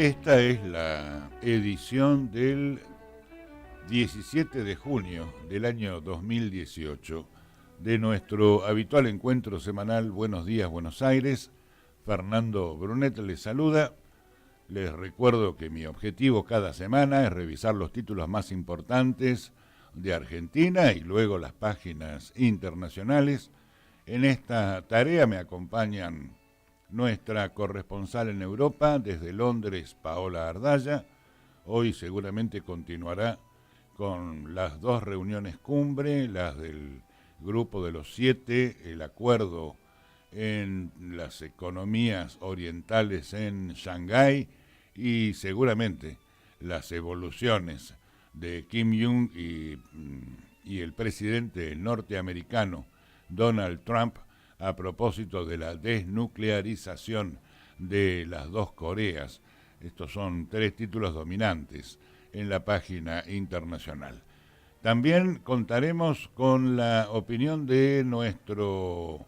Esta es la edición del 17 de junio del año 2018 de nuestro habitual encuentro semanal Buenos Días Buenos Aires. Fernando Brunet les saluda. Les recuerdo que mi objetivo cada semana es revisar los títulos más importantes de Argentina y luego las páginas internacionales. En esta tarea me acompañan nuestra corresponsal en Europa, desde Londres, Paola Ardaya. Hoy seguramente continuará con las dos reuniones cumbre, las del Grupo de los 7, el acuerdo en las economías orientales en Shanghái y seguramente las evoluciones de Kim Jong y el presidente norteamericano Donald Trump a propósito de la desnuclearización de las dos Coreas. Estos son tres títulos dominantes en la página internacional. También contaremos con la opinión de nuestro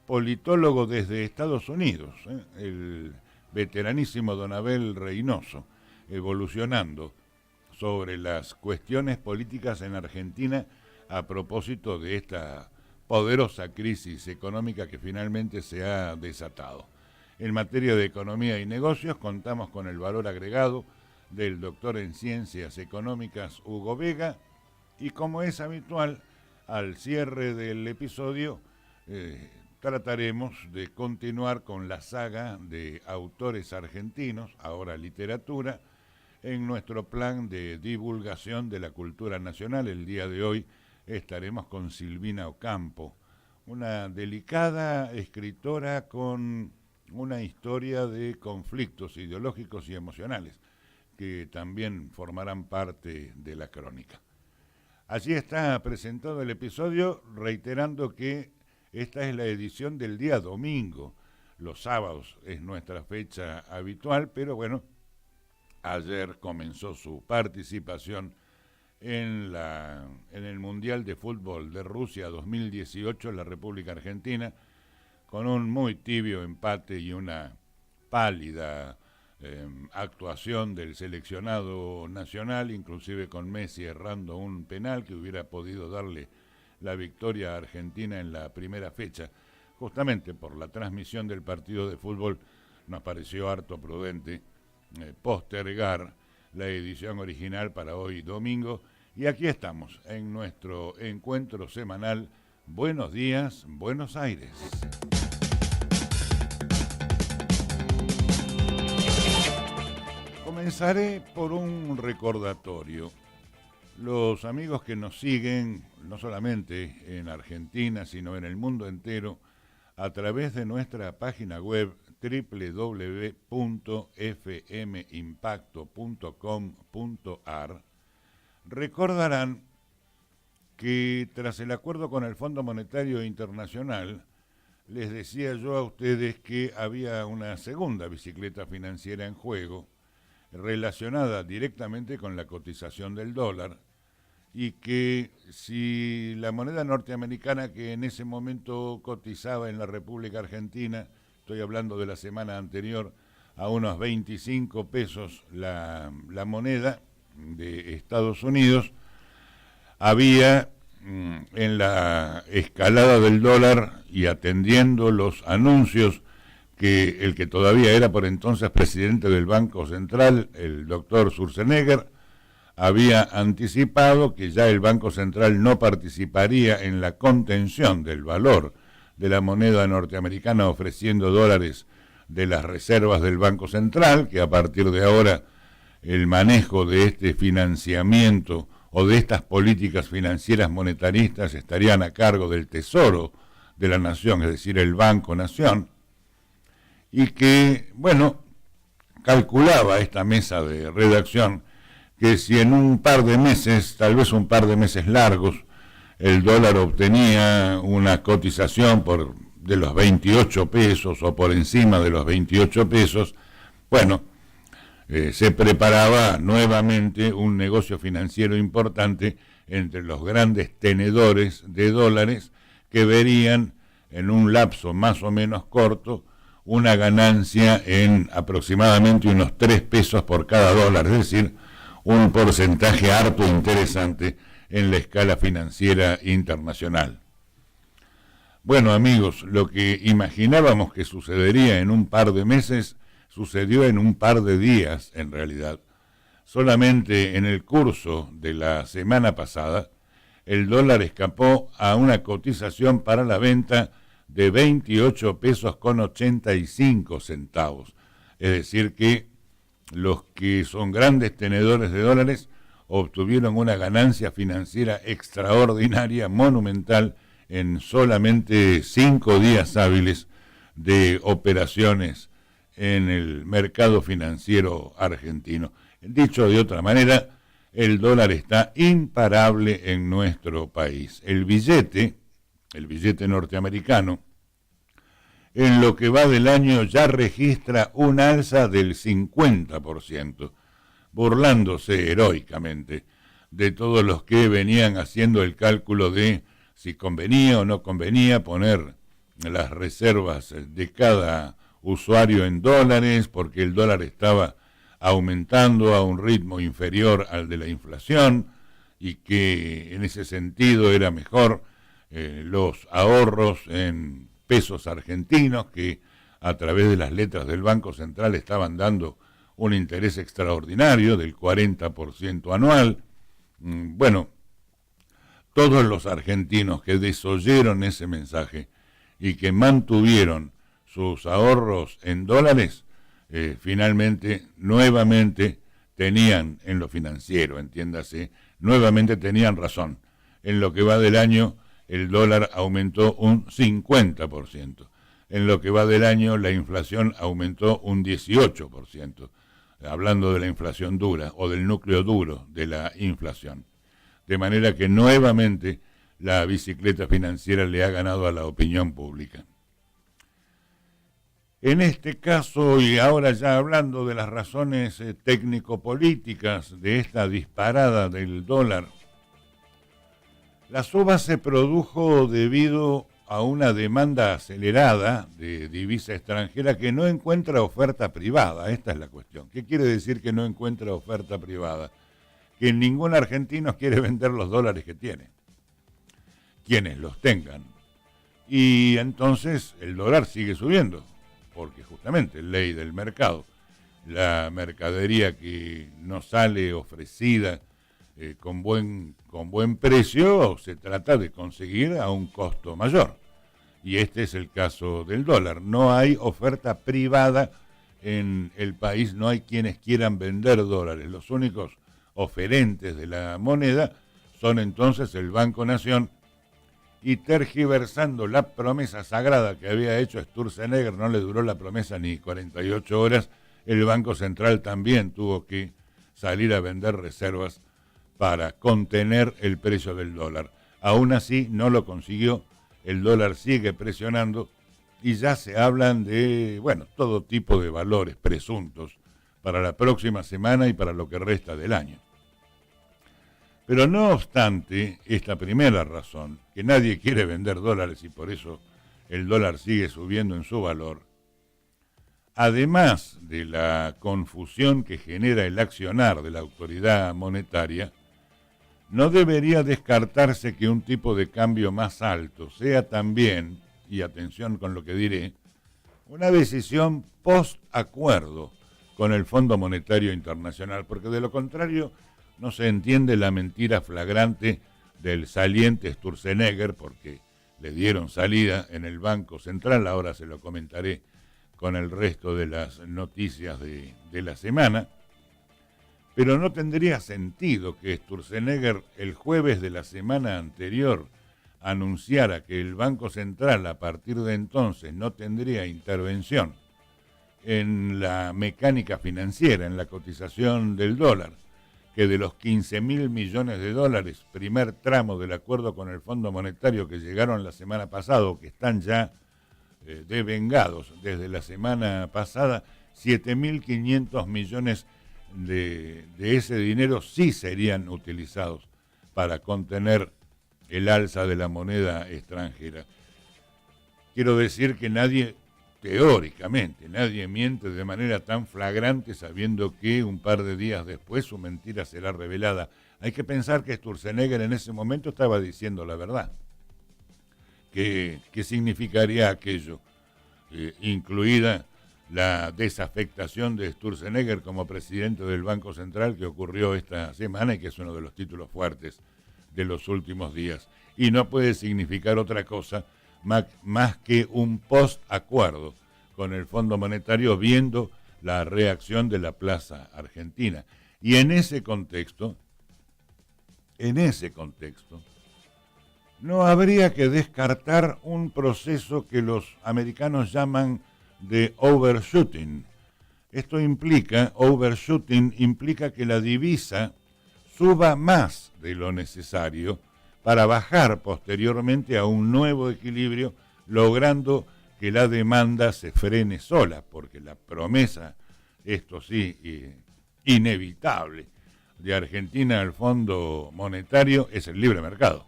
politólogo desde Estados Unidos, el veteranísimo Don Abel Reynoso, evolucionando sobre las cuestiones políticas en Argentina a propósito de esta poderosa crisis económica que finalmente se ha desatado. En materia de economía y negocios contamos con el valor agregado del doctor en Ciencias Económicas Hugo Vega y, como es habitual, al cierre del episodio trataremos de continuar con la saga de autores argentinos, ahora literatura, en nuestro plan de divulgación de la cultura nacional. El día de hoy estaremos con Silvina Ocampo, una delicada escritora con una historia de conflictos ideológicos y emocionales que también formarán parte de la crónica. Allí está presentado el episodio, reiterando que esta es la edición del día domingo. Los sábados es nuestra fecha habitual, pero bueno, ayer comenzó su participación en el Mundial de Fútbol de Rusia 2018 en la República Argentina, con un muy tibio empate y una pálida actuación del seleccionado nacional, inclusive con Messi errando un penal que hubiera podido darle la victoria a Argentina en la primera fecha. Justamente por la transmisión del partido de fútbol nos pareció harto prudente postergar la edición original para hoy domingo, y aquí estamos en nuestro encuentro semanal Buenos Días, Buenos Aires. Comenzaré por un recordatorio. Los amigos que nos siguen, no solamente en Argentina, sino en el mundo entero, a través de nuestra página web www.fmimpacto.com.ar, recordarán que tras el acuerdo con el Fondo Monetario Internacional, les decía yo a ustedes que había una segunda bicicleta financiera en juego, relacionada directamente con la cotización del dólar, y que si la moneda norteamericana que en ese momento cotizaba en la República Argentina, estoy hablando de la semana anterior, a unos 25 pesos la moneda de Estados Unidos, había en la escalada del dólar y atendiendo los anuncios que el que todavía era por entonces presidente del Banco Central, el doctor Sturzenegger, había anticipado que ya el Banco Central no participaría en la contención del valor de la moneda norteamericana ofreciendo dólares de las reservas del Banco Central, que a partir de ahora el manejo de este financiamiento o de estas políticas financieras monetaristas estarían a cargo del Tesoro de la Nación, es decir, el Banco Nación, y que, bueno, calculaba esta mesa de redacción que si en un par de meses, tal vez un par de meses largos, el dólar obtenía una cotización de los 28 pesos o por encima de los 28 pesos, bueno, se preparaba nuevamente un negocio financiero importante entre los grandes tenedores de dólares que verían en un lapso más o menos corto una ganancia en aproximadamente unos 3 pesos por cada dólar, es decir, un porcentaje harto interesante en la escala financiera internacional. Bueno, amigos, lo que imaginábamos que sucedería en un par de meses, sucedió en un par de días, en realidad. Solamente en el curso de la semana pasada, el dólar escapó a una cotización para la venta de 28 pesos con 85 centavos. Es decir que los que son grandes tenedores de dólares obtuvieron una ganancia financiera extraordinaria, monumental, en solamente 5 días hábiles de operaciones en el mercado financiero argentino. Dicho de otra manera, el dólar está imparable en nuestro país. El billete norteamericano, en lo que va del año ya registra un alza del 50%, burlándose heroicamente de todos los que venían haciendo el cálculo de si convenía o no convenía poner las reservas de cada usuario en dólares, porque el dólar estaba aumentando a un ritmo inferior al de la inflación y que en ese sentido era mejor los ahorros en pesos argentinos que a través de las letras del Banco Central estaban dando un interés extraordinario del 40% anual. Bueno, todos los argentinos que desoyeron ese mensaje y que mantuvieron sus ahorros en dólares, finalmente, nuevamente tenían en lo financiero, entiéndase, nuevamente tenían razón. En lo que va del año, el dólar aumentó un 50%. En lo que va del año, la inflación aumentó un 18%. Hablando de la inflación dura o del núcleo duro de la inflación. De manera que nuevamente la bicicleta financiera le ha ganado a la opinión pública. En este caso, y ahora ya hablando de las razones técnico-políticas de esta disparada del dólar, la suba se produjo debido a una demanda acelerada de divisa extranjera que no encuentra oferta privada. Esta es la cuestión. ¿Qué quiere decir que no encuentra oferta privada? Que ningún argentino quiere vender los dólares que tiene, quienes los tengan. Y entonces el dólar sigue subiendo, porque justamente ley del mercado, la mercadería que no sale ofrecida con buen precio, se trata de conseguir a un costo mayor. Y este es el caso del dólar. No hay oferta privada en el país, no hay quienes quieran vender dólares. Los únicos oferentes de la moneda son entonces el Banco Nación, y tergiversando la promesa sagrada que había hecho Sturzenegger, no le duró la promesa ni 48 horas, el Banco Central también tuvo que salir a vender reservas para contener el precio del dólar. Aún así no lo consiguió, el dólar sigue presionando y ya se hablan de, todo tipo de valores presuntos para la próxima semana y para lo que resta del año. Pero no obstante, esta primera razón, que nadie quiere vender dólares y por eso el dólar sigue subiendo en su valor, además de la confusión que genera el accionar de la autoridad monetaria, no debería descartarse que un tipo de cambio más alto sea también, y atención con lo que diré, una decisión post-acuerdo con el Fondo Monetario Internacional, porque de lo contrario no se entiende la mentira flagrante del saliente Sturzenegger, porque le dieron salida en el Banco Central, ahora se lo comentaré con el resto de las noticias de la semana, pero no tendría sentido que Sturzenegger el jueves de la semana anterior anunciara que el Banco Central a partir de entonces no tendría intervención en la mecánica financiera, en la cotización del dólar, que de los 15.000 millones de dólares, primer tramo del acuerdo con el Fondo Monetario que llegaron la semana pasada, o que están ya devengados desde la semana pasada, 7.500 millones de ese dinero sí serían utilizados para contener el alza de la moneda extranjera. Quiero decir que nadie teóricamente, nadie miente de manera tan flagrante sabiendo que un par de días después su mentira será revelada. Hay que pensar que Sturzenegger en ese momento estaba diciendo la verdad. ¿Qué significaría aquello? Incluida la desafectación de Sturzenegger como presidente del Banco Central que ocurrió esta semana y que es uno de los títulos fuertes de los últimos días. Y no puede significar otra cosa más que un post-acuerdo con el Fondo Monetario viendo la reacción de la plaza argentina. Y en ese contexto, no habría que descartar un proceso que los americanos llaman de overshooting. Overshooting implica que la divisa suba más de lo necesario para bajar posteriormente a un nuevo equilibrio, logrando que la demanda se frene sola, porque la promesa, esto sí, inevitable, de Argentina al Fondo Monetario es el libre mercado,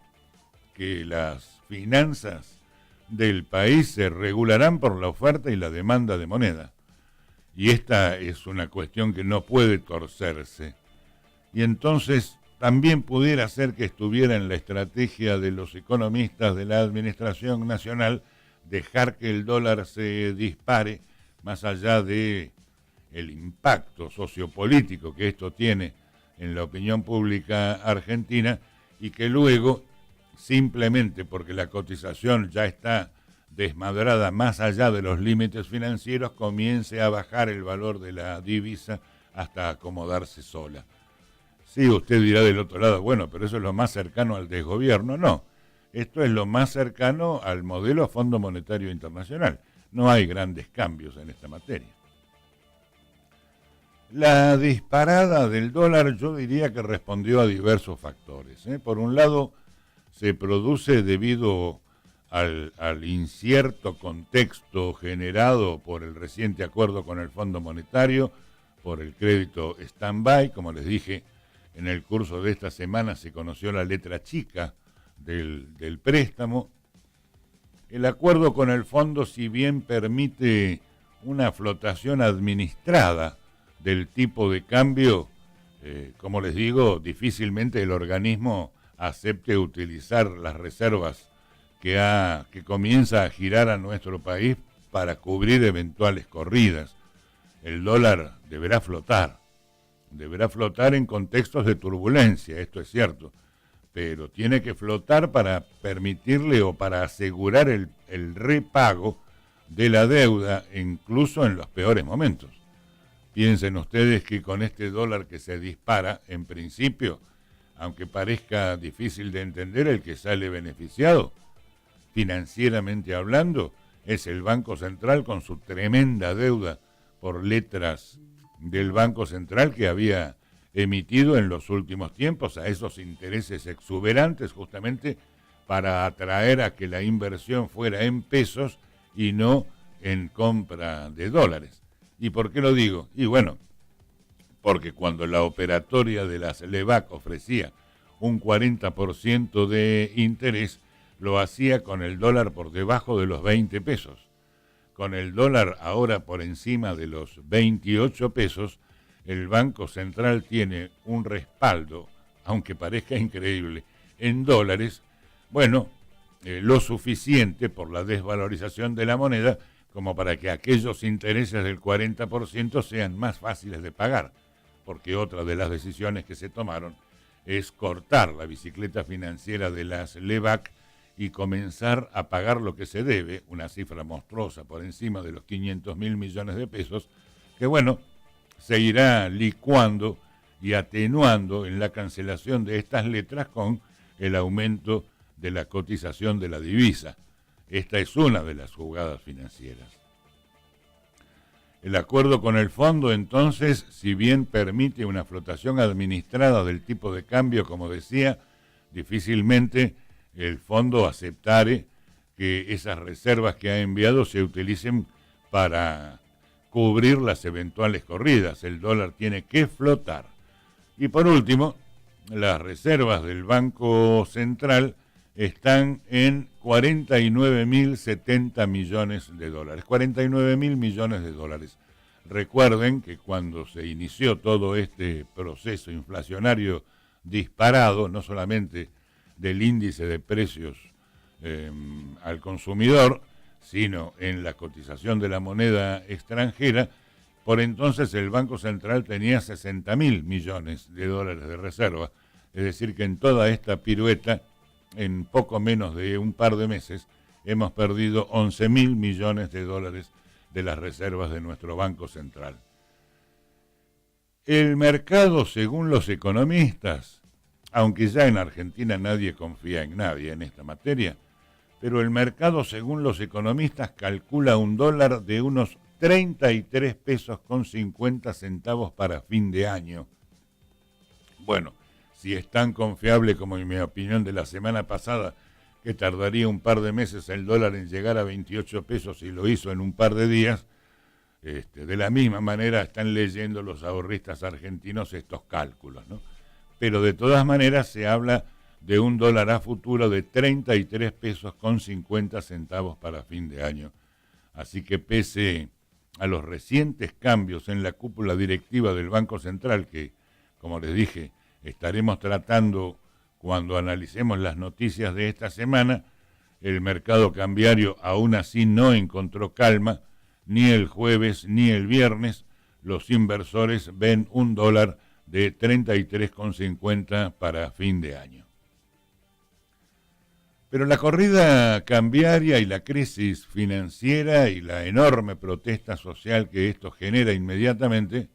que las finanzas del país se regularán por la oferta y la demanda de moneda. Y esta es una cuestión que no puede torcerse. Y entonces también pudiera ser que estuviera en la estrategia de los economistas de la Administración Nacional dejar que el dólar se dispare más allá de el impacto sociopolítico que esto tiene en la opinión pública argentina y que luego, simplemente porque la cotización ya está desmadrada más allá de los límites financieros, comience a bajar el valor de la divisa hasta acomodarse sola. Sí, usted dirá del otro lado, bueno, pero eso es lo más cercano al desgobierno. No, esto es lo más cercano al modelo Fondo Monetario Internacional. No hay grandes cambios en esta materia. La disparada del dólar yo diría que respondió a diversos factores. Por un lado, se produce debido al incierto contexto generado por el reciente acuerdo con el Fondo Monetario, por el crédito stand-by. Como les dije, en el curso de esta semana se conoció la letra chica del préstamo. El acuerdo con el fondo, si bien permite una flotación administrada del tipo de cambio, como les digo, difícilmente el organismo acepte utilizar las reservas que comienza a girar a nuestro país para cubrir eventuales corridas. El dólar deberá flotar en contextos de turbulencia, esto es cierto, pero tiene que flotar para permitirle o para asegurar el repago de la deuda, incluso en los peores momentos. Piensen ustedes que con este dólar que se dispara, en principio, aunque parezca difícil de entender, el que sale beneficiado, financieramente hablando, es el Banco Central con su tremenda deuda por letras del Banco Central que había emitido en los últimos tiempos a esos intereses exuberantes justamente para atraer a que la inversión fuera en pesos y no en compra de dólares. ¿Y por qué lo digo? Y bueno, porque cuando la operatoria de las LEVAC ofrecía un 40% de interés, lo hacía con el dólar por debajo de los 20 pesos. Con el dólar ahora por encima de los 28 pesos, el Banco Central tiene un respaldo, aunque parezca increíble, en dólares, bueno, lo suficiente por la desvalorización de la moneda como para que aquellos intereses del 40% sean más fáciles de pagar, porque otra de las decisiones que se tomaron es cortar la bicicleta financiera de las LEVAC y comenzar a pagar lo que se debe, una cifra monstruosa por encima de los 500.000 millones de pesos, que bueno, se irá licuando y atenuando en la cancelación de estas letras con el aumento de la cotización de la divisa. Esta es una de las jugadas financieras. El acuerdo con el fondo, entonces, si bien permite una flotación administrada del tipo de cambio, como decía, difícilmente el fondo aceptare que esas reservas que ha enviado se utilicen para cubrir las eventuales corridas. El dólar tiene que flotar. Y por último, las reservas del Banco Central están en 49.070 millones de dólares. 49.000 millones de dólares. Recuerden que cuando se inició todo este proceso inflacionario disparado, no solamente del índice de precios al consumidor, sino en la cotización de la moneda extranjera, por entonces el Banco Central tenía 60.000 millones de dólares de reserva. Es decir, que en toda esta pirueta, en poco menos de un par de meses, hemos perdido 11.000 millones de dólares de las reservas de nuestro Banco Central. El mercado, según los economistas, aunque ya en Argentina nadie confía en nadie en esta materia, pero el mercado, según los economistas, calcula un dólar de unos 33 pesos con 50 centavos para fin de año. Bueno, si es tan confiable como en mi opinión de la semana pasada, que tardaría un par de meses el dólar en llegar a 28 pesos y lo hizo en un par de días, de la misma manera están leyendo los ahorristas argentinos estos cálculos, ¿no? Pero de todas maneras se habla de un dólar a futuro de 33 pesos con 50 centavos para fin de año. Así que pese a los recientes cambios en la cúpula directiva del Banco Central, que, como les dije, estaremos tratando cuando analicemos las noticias de esta semana, el mercado cambiario aún así no encontró calma, ni el jueves ni el viernes. Los inversores ven un dólar de 33,50 para fin de año. Pero la corrida cambiaria y la crisis financiera y la enorme protesta social que esto genera inmediatamente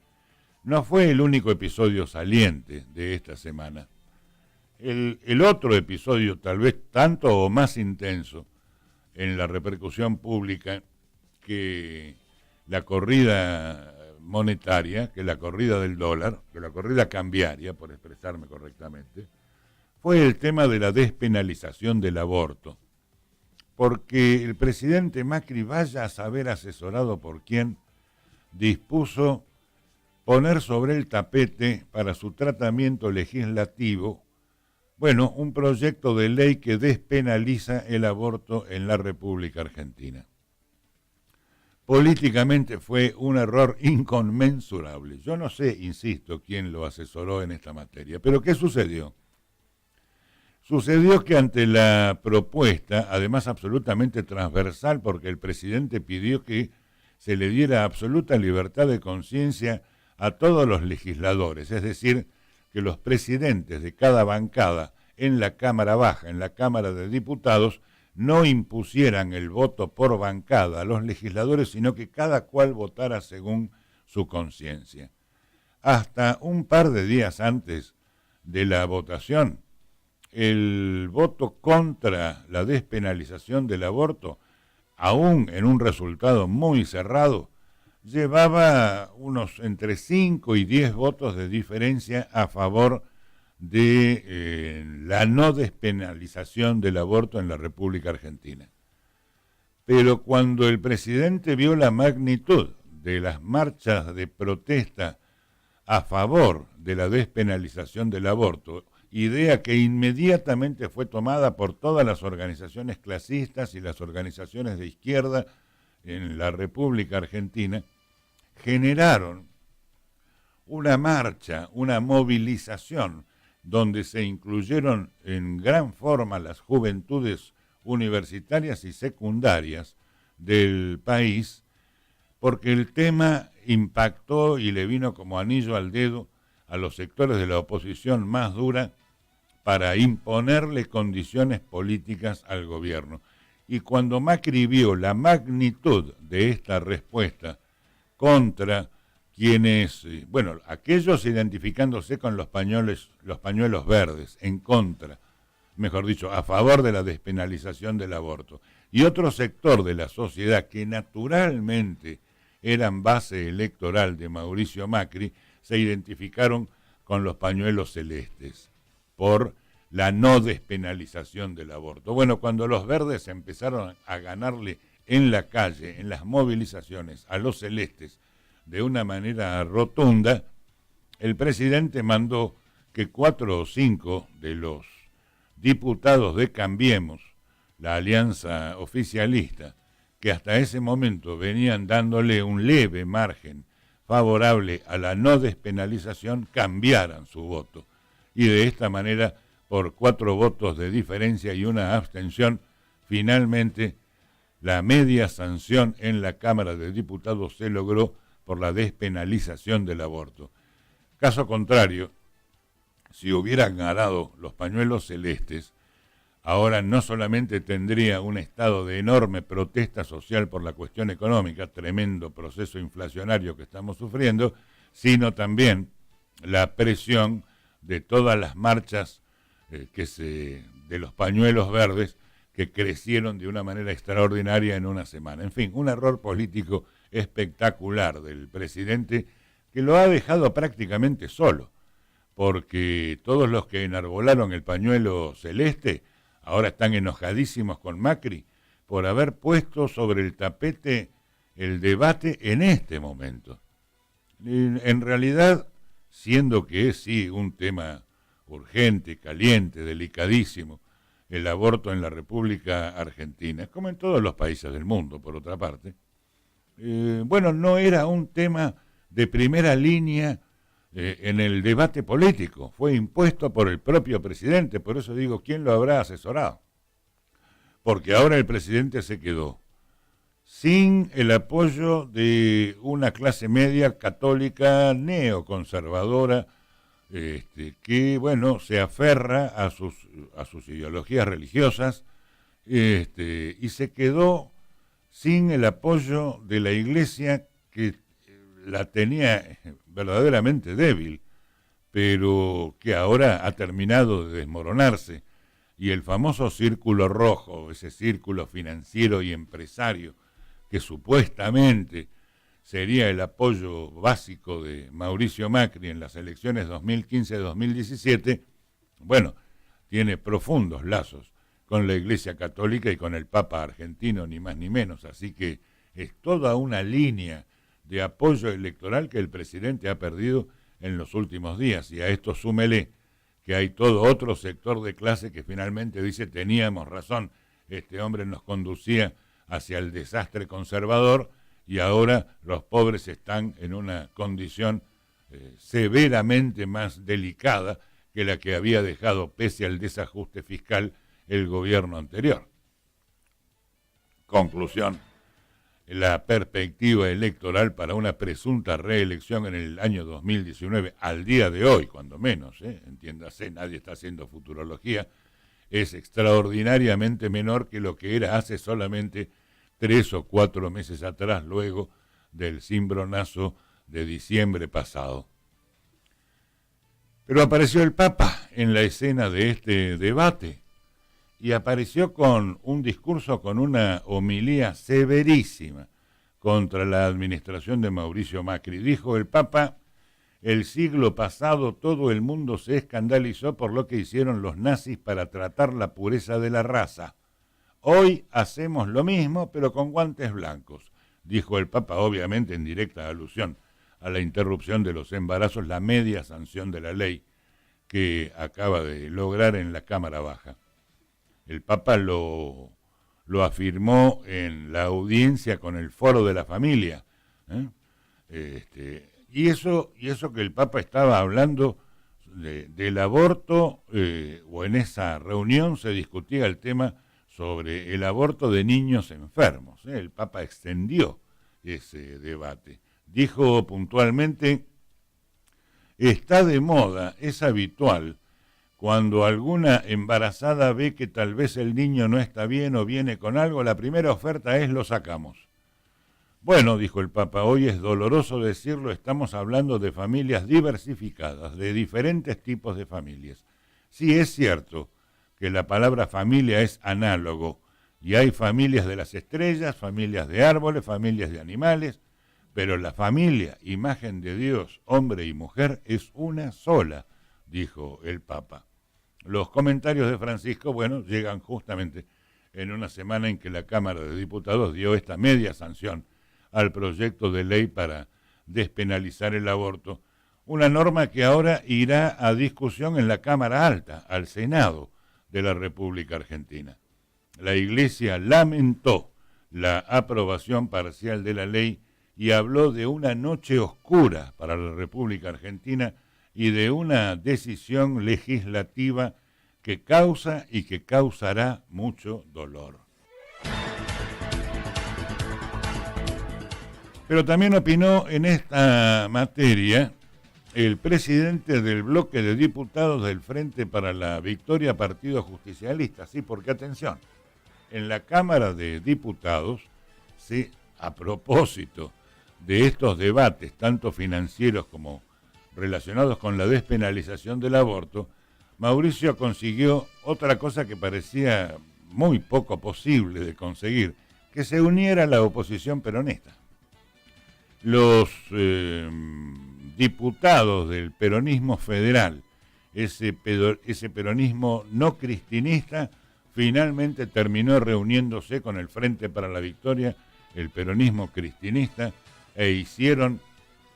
no fue el único episodio saliente de esta semana. El otro episodio, tal vez tanto o más intenso en la repercusión pública que la corrida monetaria, que la corrida del dólar, que la corrida cambiaria, por expresarme correctamente, fue el tema de la despenalización del aborto. Porque el presidente Macri, vaya a saber asesorado por quién, dispuso poner sobre el tapete para su tratamiento legislativo, bueno, un proyecto de ley que despenaliza el aborto en la República Argentina. Políticamente fue un error inconmensurable. Yo no sé, insisto, quién lo asesoró en esta materia, pero ¿qué sucedió? Sucedió que ante la propuesta, además absolutamente transversal, porque el presidente pidió que se le diera absoluta libertad de conciencia a todos los legisladores, es decir, que los presidentes de cada bancada en la Cámara Baja, en la Cámara de Diputados, no impusieran el voto por bancada a los legisladores, sino que cada cual votara según su conciencia. Hasta un par de días antes de la votación, el voto contra la despenalización del aborto, aún en un resultado muy cerrado, llevaba unos entre 5 y 10 votos de diferencia a favor de la no despenalización del aborto en la República Argentina. Pero cuando el presidente vio la magnitud de las marchas de protesta a favor de la despenalización del aborto, idea que inmediatamente fue tomada por todas las organizaciones clasistas y las organizaciones de izquierda en la República Argentina, generaron una marcha, una movilización, donde se incluyeron en gran forma las juventudes universitarias y secundarias del país, porque el tema impactó y le vino como anillo al dedo a los sectores de la oposición más dura para imponerle condiciones políticas al gobierno. Y cuando Macri vio la magnitud de esta respuesta contra quienes, aquellos identificándose con los pañuelos verdes, en contra, mejor dicho, a favor de la despenalización del aborto, y otro sector de la sociedad que naturalmente eran base electoral de Mauricio Macri, se identificaron con los pañuelos celestes por la no despenalización del aborto. Bueno, cuando los verdes empezaron a ganarle en la calle, en las movilizaciones, a los celestes, de una manera rotunda, el presidente mandó que 4 o 5 de los diputados de Cambiemos, la alianza oficialista, que hasta ese momento venían dándole un leve margen favorable a la no despenalización, cambiaran su voto. Y de esta manera, por 4 votos de diferencia y una abstención, finalmente la media sanción en la Cámara de Diputados se logró por la despenalización del aborto. Caso contrario, si hubieran ganado los pañuelos celestes, ahora no solamente tendría un estado de enorme protesta social por la cuestión económica, tremendo proceso inflacionario que estamos sufriendo, sino también la presión de todas las marchas de los pañuelos verdes que crecieron de una manera extraordinaria en una semana. En fin, un error político espectacular del presidente que lo ha dejado prácticamente solo, porque todos los que enarbolaron el pañuelo celeste ahora están enojadísimos con Macri por haber puesto sobre el tapete el debate en este momento. En realidad, siendo que es sí un tema urgente, caliente, delicadísimo, el aborto en la República Argentina, como en todos los países del mundo, por otra parte, no era un tema de primera línea en el debate político, fue impuesto por el propio presidente, por eso digo, ¿quién lo habrá asesorado? Porque ahora el presidente se quedó sin el apoyo de una clase media católica neoconservadora, que, se aferra a sus ideologías religiosas, y se quedó sin el apoyo de la Iglesia, que la tenía verdaderamente débil, pero que ahora ha terminado de desmoronarse, y el famoso círculo rojo, ese círculo financiero y empresario, que supuestamente sería el apoyo básico de Mauricio Macri en las elecciones 2015-2017, tiene profundos lazos con la Iglesia Católica y con el Papa argentino, ni más ni menos, así que es toda una línea de apoyo electoral que el presidente ha perdido en los últimos días, y a esto súmele que hay todo otro sector de clase que finalmente dice, teníamos razón, este hombre nos conducía hacia el desastre conservador, y ahora los pobres están en una condición severamente más delicada que la que había dejado, pese al desajuste fiscal, el gobierno anterior. Conclusión: la perspectiva electoral para una presunta reelección en el año 2019, al día de hoy, cuando menos, entiéndase, nadie está haciendo futurología, es extraordinariamente menor que lo que era hace solamente 3 o 4 meses atrás, luego del cimbronazo de diciembre pasado. Pero apareció el Papa en la escena de este debate, y apareció con un discurso, con una homilía severísima contra la administración de Mauricio Macri. Dijo el Papa: el siglo pasado todo el mundo se escandalizó por lo que hicieron los nazis para tratar la pureza de la raza. Hoy hacemos lo mismo, pero con guantes blancos, dijo el Papa, obviamente en directa alusión a la interrupción de los embarazos, la media sanción de la ley que acaba de lograr en la Cámara Baja. El Papa lo afirmó en la audiencia con el Foro de la Familia, y eso que el Papa estaba hablando del aborto, o en esa reunión se discutía el tema sobre el aborto de niños enfermos. El Papa extendió ese debate. Dijo puntualmente: está de moda, es habitual, cuando alguna embarazada ve que tal vez el niño no está bien o viene con algo, la primera oferta es: lo sacamos. Bueno, dijo el Papa, hoy es doloroso decirlo, estamos hablando de familias diversificadas, de diferentes tipos de familias. Sí, es cierto que la palabra familia es análogo, y hay familias de las estrellas, familias de árboles, familias de animales, pero la familia, imagen de Dios, hombre y mujer, es una sola, dijo el Papa. Los comentarios de Francisco, llegan justamente en una semana en que la Cámara de Diputados dio esta media sanción al proyecto de ley para despenalizar el aborto, una norma que ahora irá a discusión en la Cámara Alta, al Senado, de la República Argentina. La Iglesia lamentó la aprobación parcial de la ley y habló de una noche oscura para la República Argentina y de una decisión legislativa que causa y que causará mucho dolor. Pero también opinó en esta materia el presidente del bloque de diputados del Frente para la Victoria, Partido Justicialista. Sí, porque atención, en la Cámara de Diputados, sí, a propósito de estos debates, tanto financieros como relacionados con la despenalización del aborto, Mauricio consiguió otra cosa que parecía muy poco posible de conseguir, que se uniera la oposición peronista. Los diputados del peronismo federal, ese peronismo no cristinista, finalmente terminó reuniéndose con el Frente para la Victoria, el peronismo cristinista, e hicieron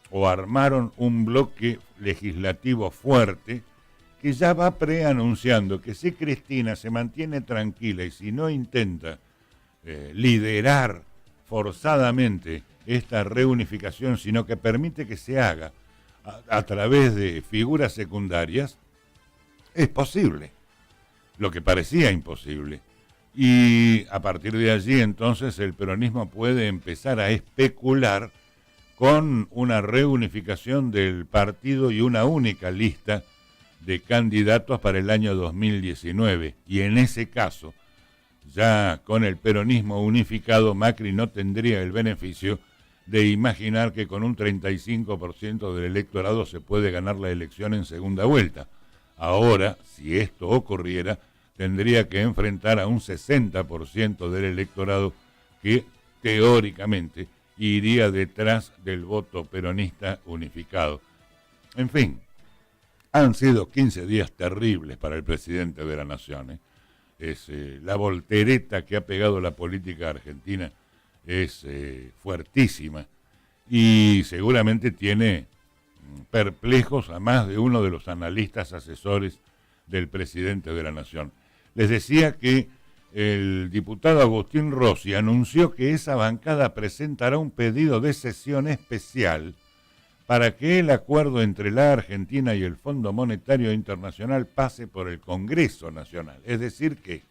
o armaron un bloque legislativo fuerte que ya va preanunciando que si Cristina se mantiene tranquila y si no intenta liderar forzadamente esta reunificación, sino que permite que se haga a través de figuras secundarias, es posible, lo que parecía imposible. Y a partir de allí entonces el peronismo puede empezar a especular con una reunificación del partido y una única lista de candidatos para el año 2019. Y en ese caso, ya con el peronismo unificado, Macri no tendría el beneficio de imaginar que con un 35% del electorado se puede ganar la elección en segunda vuelta. Ahora, si esto ocurriera, tendría que enfrentar a un 60% del electorado que teóricamente iría detrás del voto peronista unificado. En fin, han sido 15 días terribles para el presidente de la Nación. La voltereta que ha pegado la política argentina es fuertísima y seguramente tiene perplejos a más de uno de los analistas asesores del presidente de la Nación. Les decía que el diputado Agustín Rossi anunció que esa bancada presentará un pedido de sesión especial para que el acuerdo entre la Argentina y el Fondo Monetario Internacional pase por el Congreso Nacional. Es decir que,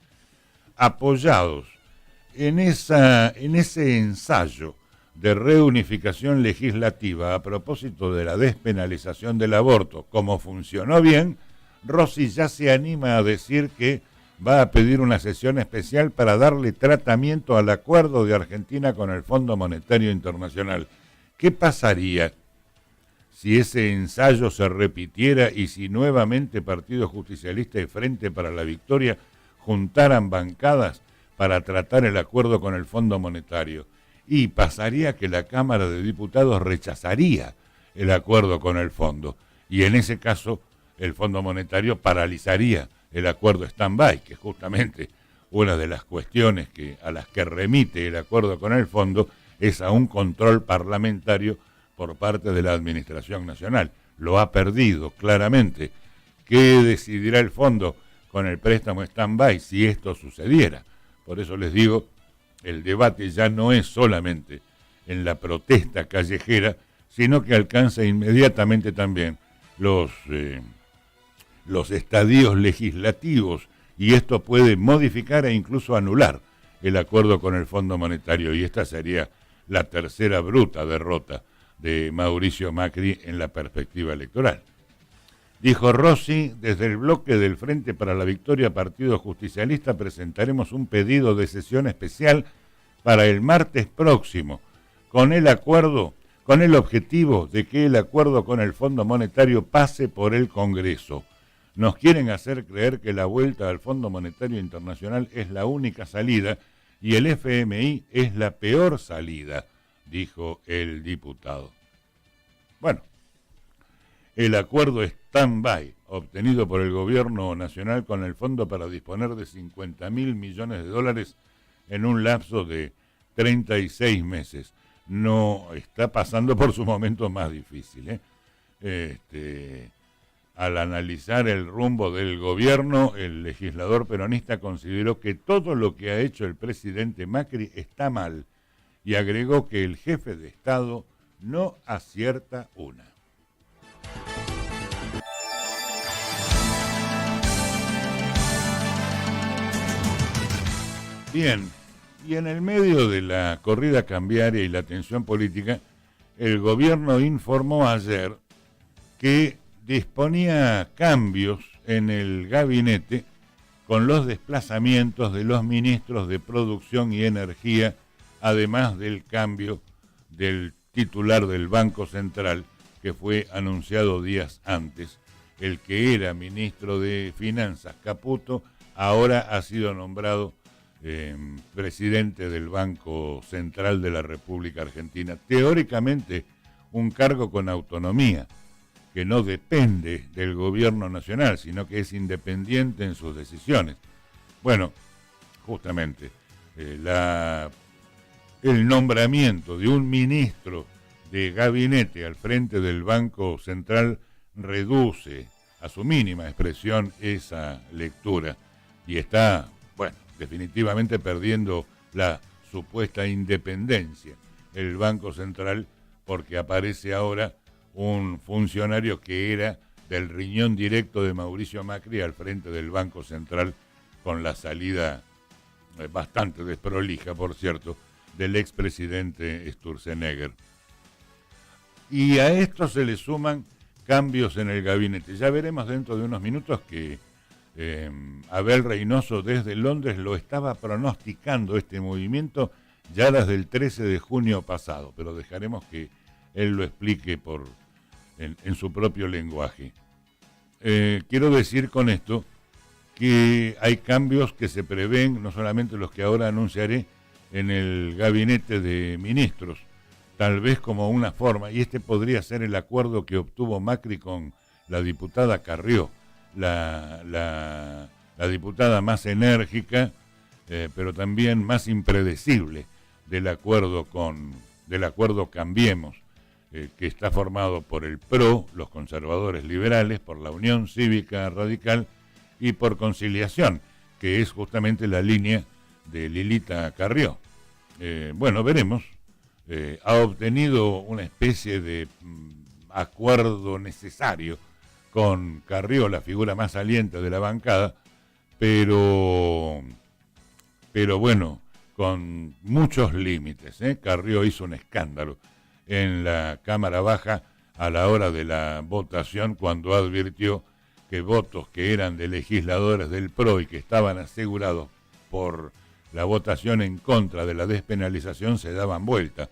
apoyados en ese ensayo de reunificación legislativa a propósito de la despenalización del aborto, como funcionó bien, Rossi ya se anima a decir que va a pedir una sesión especial para darle tratamiento al acuerdo de Argentina con el Fondo Monetario Internacional. ¿Qué pasaría si ese ensayo se repitiera y si nuevamente Partido Justicialista y Frente para la Victoria juntaran bancadas para tratar el acuerdo con el Fondo Monetario? Y pasaría que la Cámara de Diputados rechazaría el acuerdo con el Fondo. Y en ese caso, el Fondo Monetario paralizaría el acuerdo stand-by, que es justamente una de las cuestiones a las que remite el acuerdo con el Fondo, es a un control parlamentario por parte de la Administración Nacional. Lo ha perdido claramente. ¿Qué decidirá el Fondo con el préstamo stand-by si esto sucediera? Por eso les digo, el debate ya no es solamente en la protesta callejera, sino que alcanza inmediatamente también los estadios legislativos, y esto puede modificar e incluso anular el acuerdo con el Fondo Monetario, y esta sería la tercera bruta derrota de Mauricio Macri en la perspectiva electoral. Dijo Rossi, desde el bloque del Frente para la Victoria Partido Justicialista presentaremos un pedido de sesión especial para el martes próximo, con el objetivo de que el acuerdo con el Fondo Monetario pase por el Congreso. Nos quieren hacer creer que la vuelta al Fondo Monetario Internacional es la única salida y el FMI es la peor salida, dijo el diputado. Bueno, el acuerdo stand-by obtenido por el gobierno nacional con el fondo para disponer de 50.000 millones de dólares en un lapso de 36 meses. No está pasando por su momento más difícil. al analizar el rumbo del gobierno, el legislador peronista consideró que todo lo que ha hecho el presidente Macri está mal y agregó que el jefe de Estado no acierta una. Bien, y en el medio de la corrida cambiaria y la tensión política, el gobierno informó ayer que disponía cambios en el gabinete con los desplazamientos de los ministros de Producción y Energía, además del cambio del titular del Banco Central, que fue anunciado días antes. El que era ministro de Finanzas, Caputo, ahora ha sido nombrado presidente del Banco Central de la República Argentina. Teóricamente, un cargo con autonomía, que no depende del gobierno nacional, sino que es independiente en sus decisiones. Bueno, justamente, el nombramiento de un ministro de gabinete al frente del Banco Central reduce a su mínima expresión esa lectura y está, bueno, definitivamente perdiendo la supuesta independencia el Banco Central, porque aparece ahora un funcionario que era del riñón directo de Mauricio Macri al frente del Banco Central, con la salida bastante desprolija, por cierto, del expresidente Sturzenegger. Y a esto se le suman cambios en el gabinete. Ya veremos dentro de unos minutos que Abel Reynoso desde Londres lo estaba pronosticando este movimiento ya desde el 13 de junio pasado, pero dejaremos que él lo explique en su propio lenguaje. Quiero decir con esto que hay cambios que se prevén, no solamente los que ahora anunciaré, en el gabinete de ministros, tal vez como una forma, y este podría ser el acuerdo que obtuvo Macri con la diputada Carrió, la diputada más enérgica, pero también más impredecible del acuerdo Cambiemos, que está formado por el PRO, los conservadores liberales, por la Unión Cívica Radical y por Conciliación, que es justamente la línea de Lilita Carrió. Bueno, veremos. Ha obtenido una especie de acuerdo necesario con Carrió, la figura más saliente de la bancada, pero bueno, con muchos límites. Carrió hizo un escándalo en la Cámara Baja a la hora de la votación, cuando advirtió que votos que eran de legisladores del PRO y que estaban asegurados por la votación en contra de la despenalización se daban vuelta.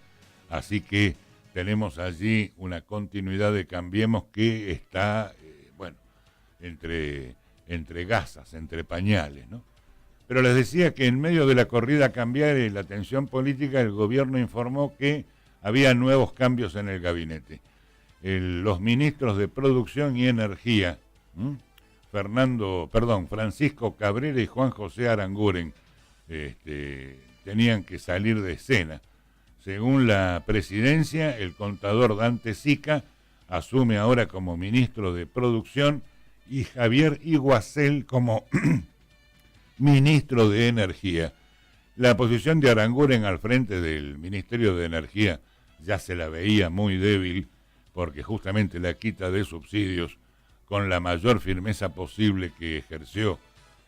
Así que tenemos allí una continuidad de Cambiemos que está, entre gasas, entre pañales, ¿no? Pero les decía que en medio de la corrida cambiaria y la tensión política, el gobierno informó que había nuevos cambios en el gabinete. Los ministros de Producción y Energía, Francisco Cabrera y Juan José Aranguren, tenían que salir de escena. Según la presidencia, el contador Dante Sica asume ahora como ministro de Producción y Javier Iguacel como ministro de Energía. La posición de Aranguren al frente del Ministerio de Energía ya se la veía muy débil, porque justamente la quita de subsidios, con la mayor firmeza posible que ejerció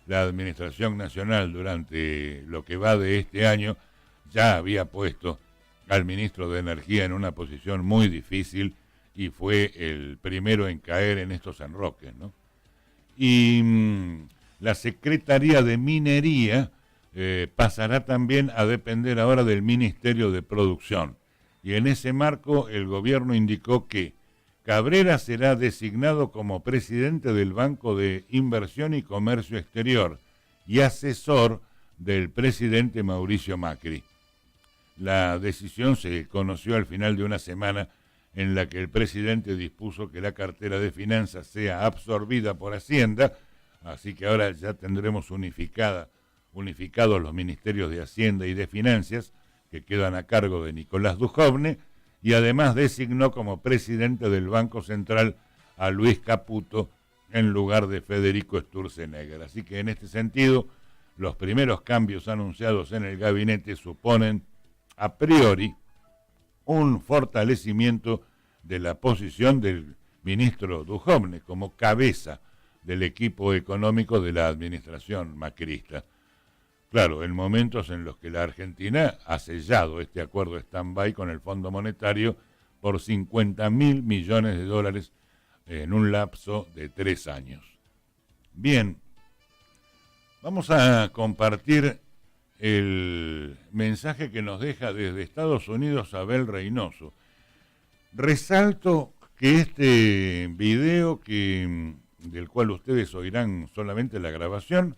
la Administración Nacional durante lo que va de este año, ya había puesto al ministro de Energía en una posición muy difícil y fue el primero en caer en estos enroques, ¿no? Y la Secretaría de Minería pasará también a depender ahora del Ministerio de Producción. Y en ese marco el gobierno indicó que Cabrera será designado como presidente del Banco de Inversión y Comercio Exterior y asesor del presidente Mauricio Macri. La decisión se conoció al final de una semana en la que el presidente dispuso que la cartera de finanzas sea absorbida por Hacienda, así que ahora ya tendremos unificados los ministerios de Hacienda y de Finanzas, que quedan a cargo de Nicolás Dujovne, y además designó como presidente del Banco Central a Luis Caputo, en lugar de Federico Sturzenegger. Así que en este sentido, los primeros cambios anunciados en el gabinete suponen, a priori, un fortalecimiento de la posición del ministro Duhovne como cabeza del equipo económico de la administración macrista. Claro, en momentos en los que la Argentina ha sellado este acuerdo stand-by con el Fondo Monetario por $50.000 millones en un lapso de 3 años. Bien, vamos a compartir el mensaje que nos deja desde Estados Unidos Abel Reynoso. Resalto que este video, del cual ustedes oirán solamente la grabación,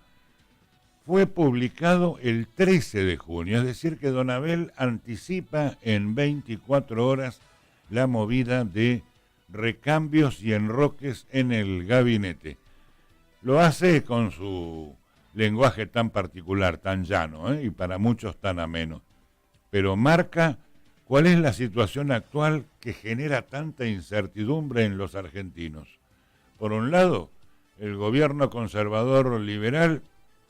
fue publicado el 13 de junio, es decir que don Abel anticipa en 24 horas la movida de recambios y enroques en el gabinete. Lo hace con su lenguaje tan particular, tan llano, y para muchos tan ameno, pero marca cuál es la situación actual que genera tanta incertidumbre en los argentinos. Por un lado, el gobierno conservador liberal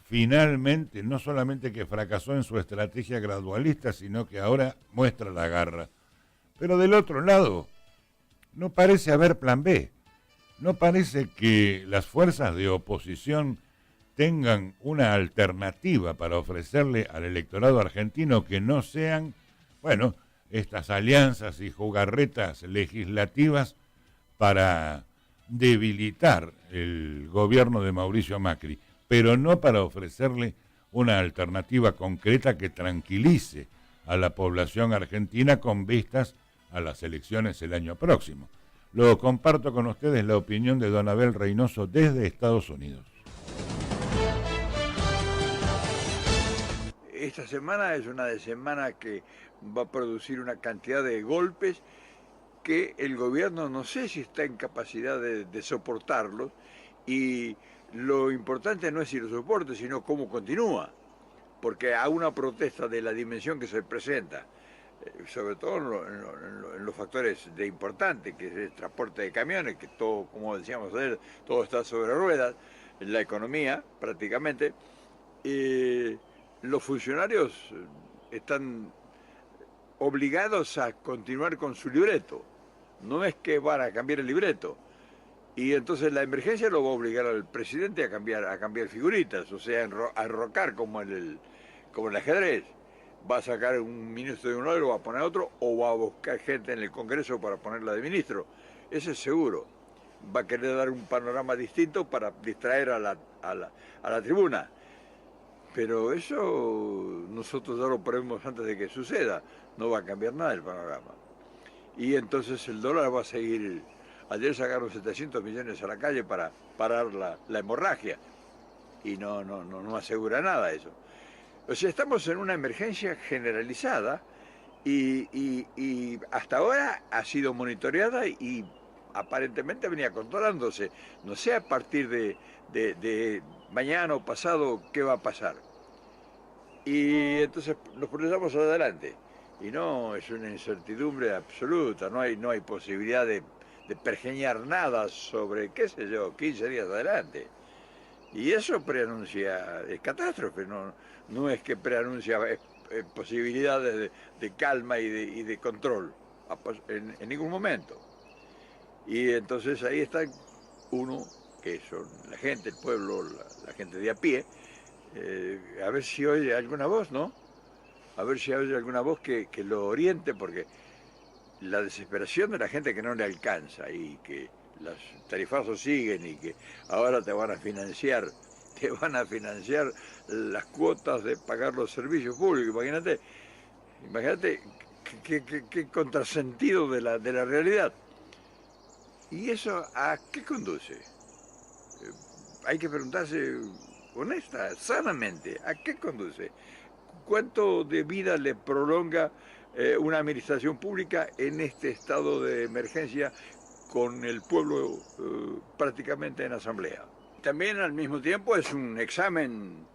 finalmente no solamente que fracasó en su estrategia gradualista, sino que ahora muestra la garra. Pero del otro lado, no parece haber plan B. No parece que las fuerzas de oposición tengan una alternativa para ofrecerle al electorado argentino que no sean, bueno, estas alianzas y jugarretas legislativas para debilitar el gobierno de Mauricio Macri, pero no para ofrecerle una alternativa concreta que tranquilice a la población argentina con vistas a las elecciones el año próximo. Lo comparto con ustedes la opinión de don Abel Reynoso desde Estados Unidos. Esta semana es una semana que va a producir una cantidad de golpes que el gobierno no sé si está en capacidad de soportarlos, y lo importante no es si lo soporta, sino cómo continúa, porque a una protesta de la dimensión que se presenta, sobre todo en los factores de importante, que es el transporte de camiones, que todo, como decíamos ayer, todo está sobre ruedas, la economía prácticamente, los funcionarios están obligados a continuar con su libreto, no es que van a cambiar el libreto. Y entonces la emergencia lo va a obligar al presidente a cambiar figuritas, o sea, a enrocar como el ajedrez. Va a sacar un ministro de un lado y lo va a poner a otro, o va a buscar gente en el Congreso para ponerla de ministro. Eso es seguro. Va a querer dar un panorama distinto para distraer a la tribuna. Pero eso nosotros ya lo prevemos antes de que suceda. No va a cambiar nada el panorama. Y entonces el dólar va a seguir. Ayer sacaron 700 millones a la calle para parar la hemorragia, y no asegura nada eso. O sea, estamos en una emergencia generalizada y hasta ahora ha sido monitoreada y aparentemente venía controlándose. No sé a partir de mañana o pasado qué va a pasar. Y entonces nos proyectamos adelante. Y no, es una incertidumbre absoluta, no hay posibilidad de pergeñar nada sobre, qué sé yo, 15 días adelante. Y eso preanuncia catástrofe, no es que preanuncia posibilidades de calma y de control en ningún momento. Y entonces ahí está uno, que son la gente, el pueblo, la gente de a pie, a ver si oye alguna voz, ¿no? A ver si oye alguna voz que lo oriente, porque la desesperación de la gente que no le alcanza y que los tarifazos siguen y que ahora te van a financiar las cuotas de pagar los servicios públicos. Imagínate qué contrasentido de la realidad. ¿Y eso a qué conduce? Hay que preguntarse sanamente, ¿a qué conduce? ¿Cuánto de vida le prolonga una administración pública en este estado de emergencia con el pueblo prácticamente en asamblea? También al mismo tiempo es un examen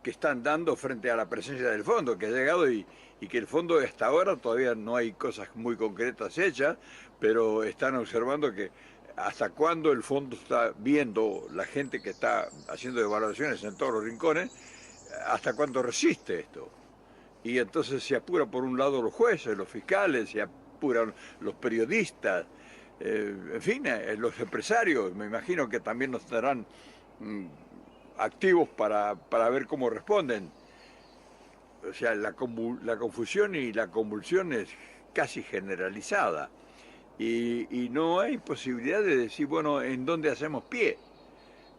que están dando frente a la presencia del fondo, que ha llegado y que el fondo hasta ahora todavía no hay cosas muy concretas hechas, pero están observando que hasta cuándo el fondo está viendo la gente que está haciendo evaluaciones en todos los rincones, hasta cuándo resiste esto. Y entonces se apura por un lado los jueces, los fiscales, se apuran los periodistas, en fin, los empresarios, me imagino que también nos estarán activos para ver cómo responden. O sea, la confusión y la convulsión es casi generalizada. Y no hay posibilidad de decir, bueno, ¿en dónde hacemos pie?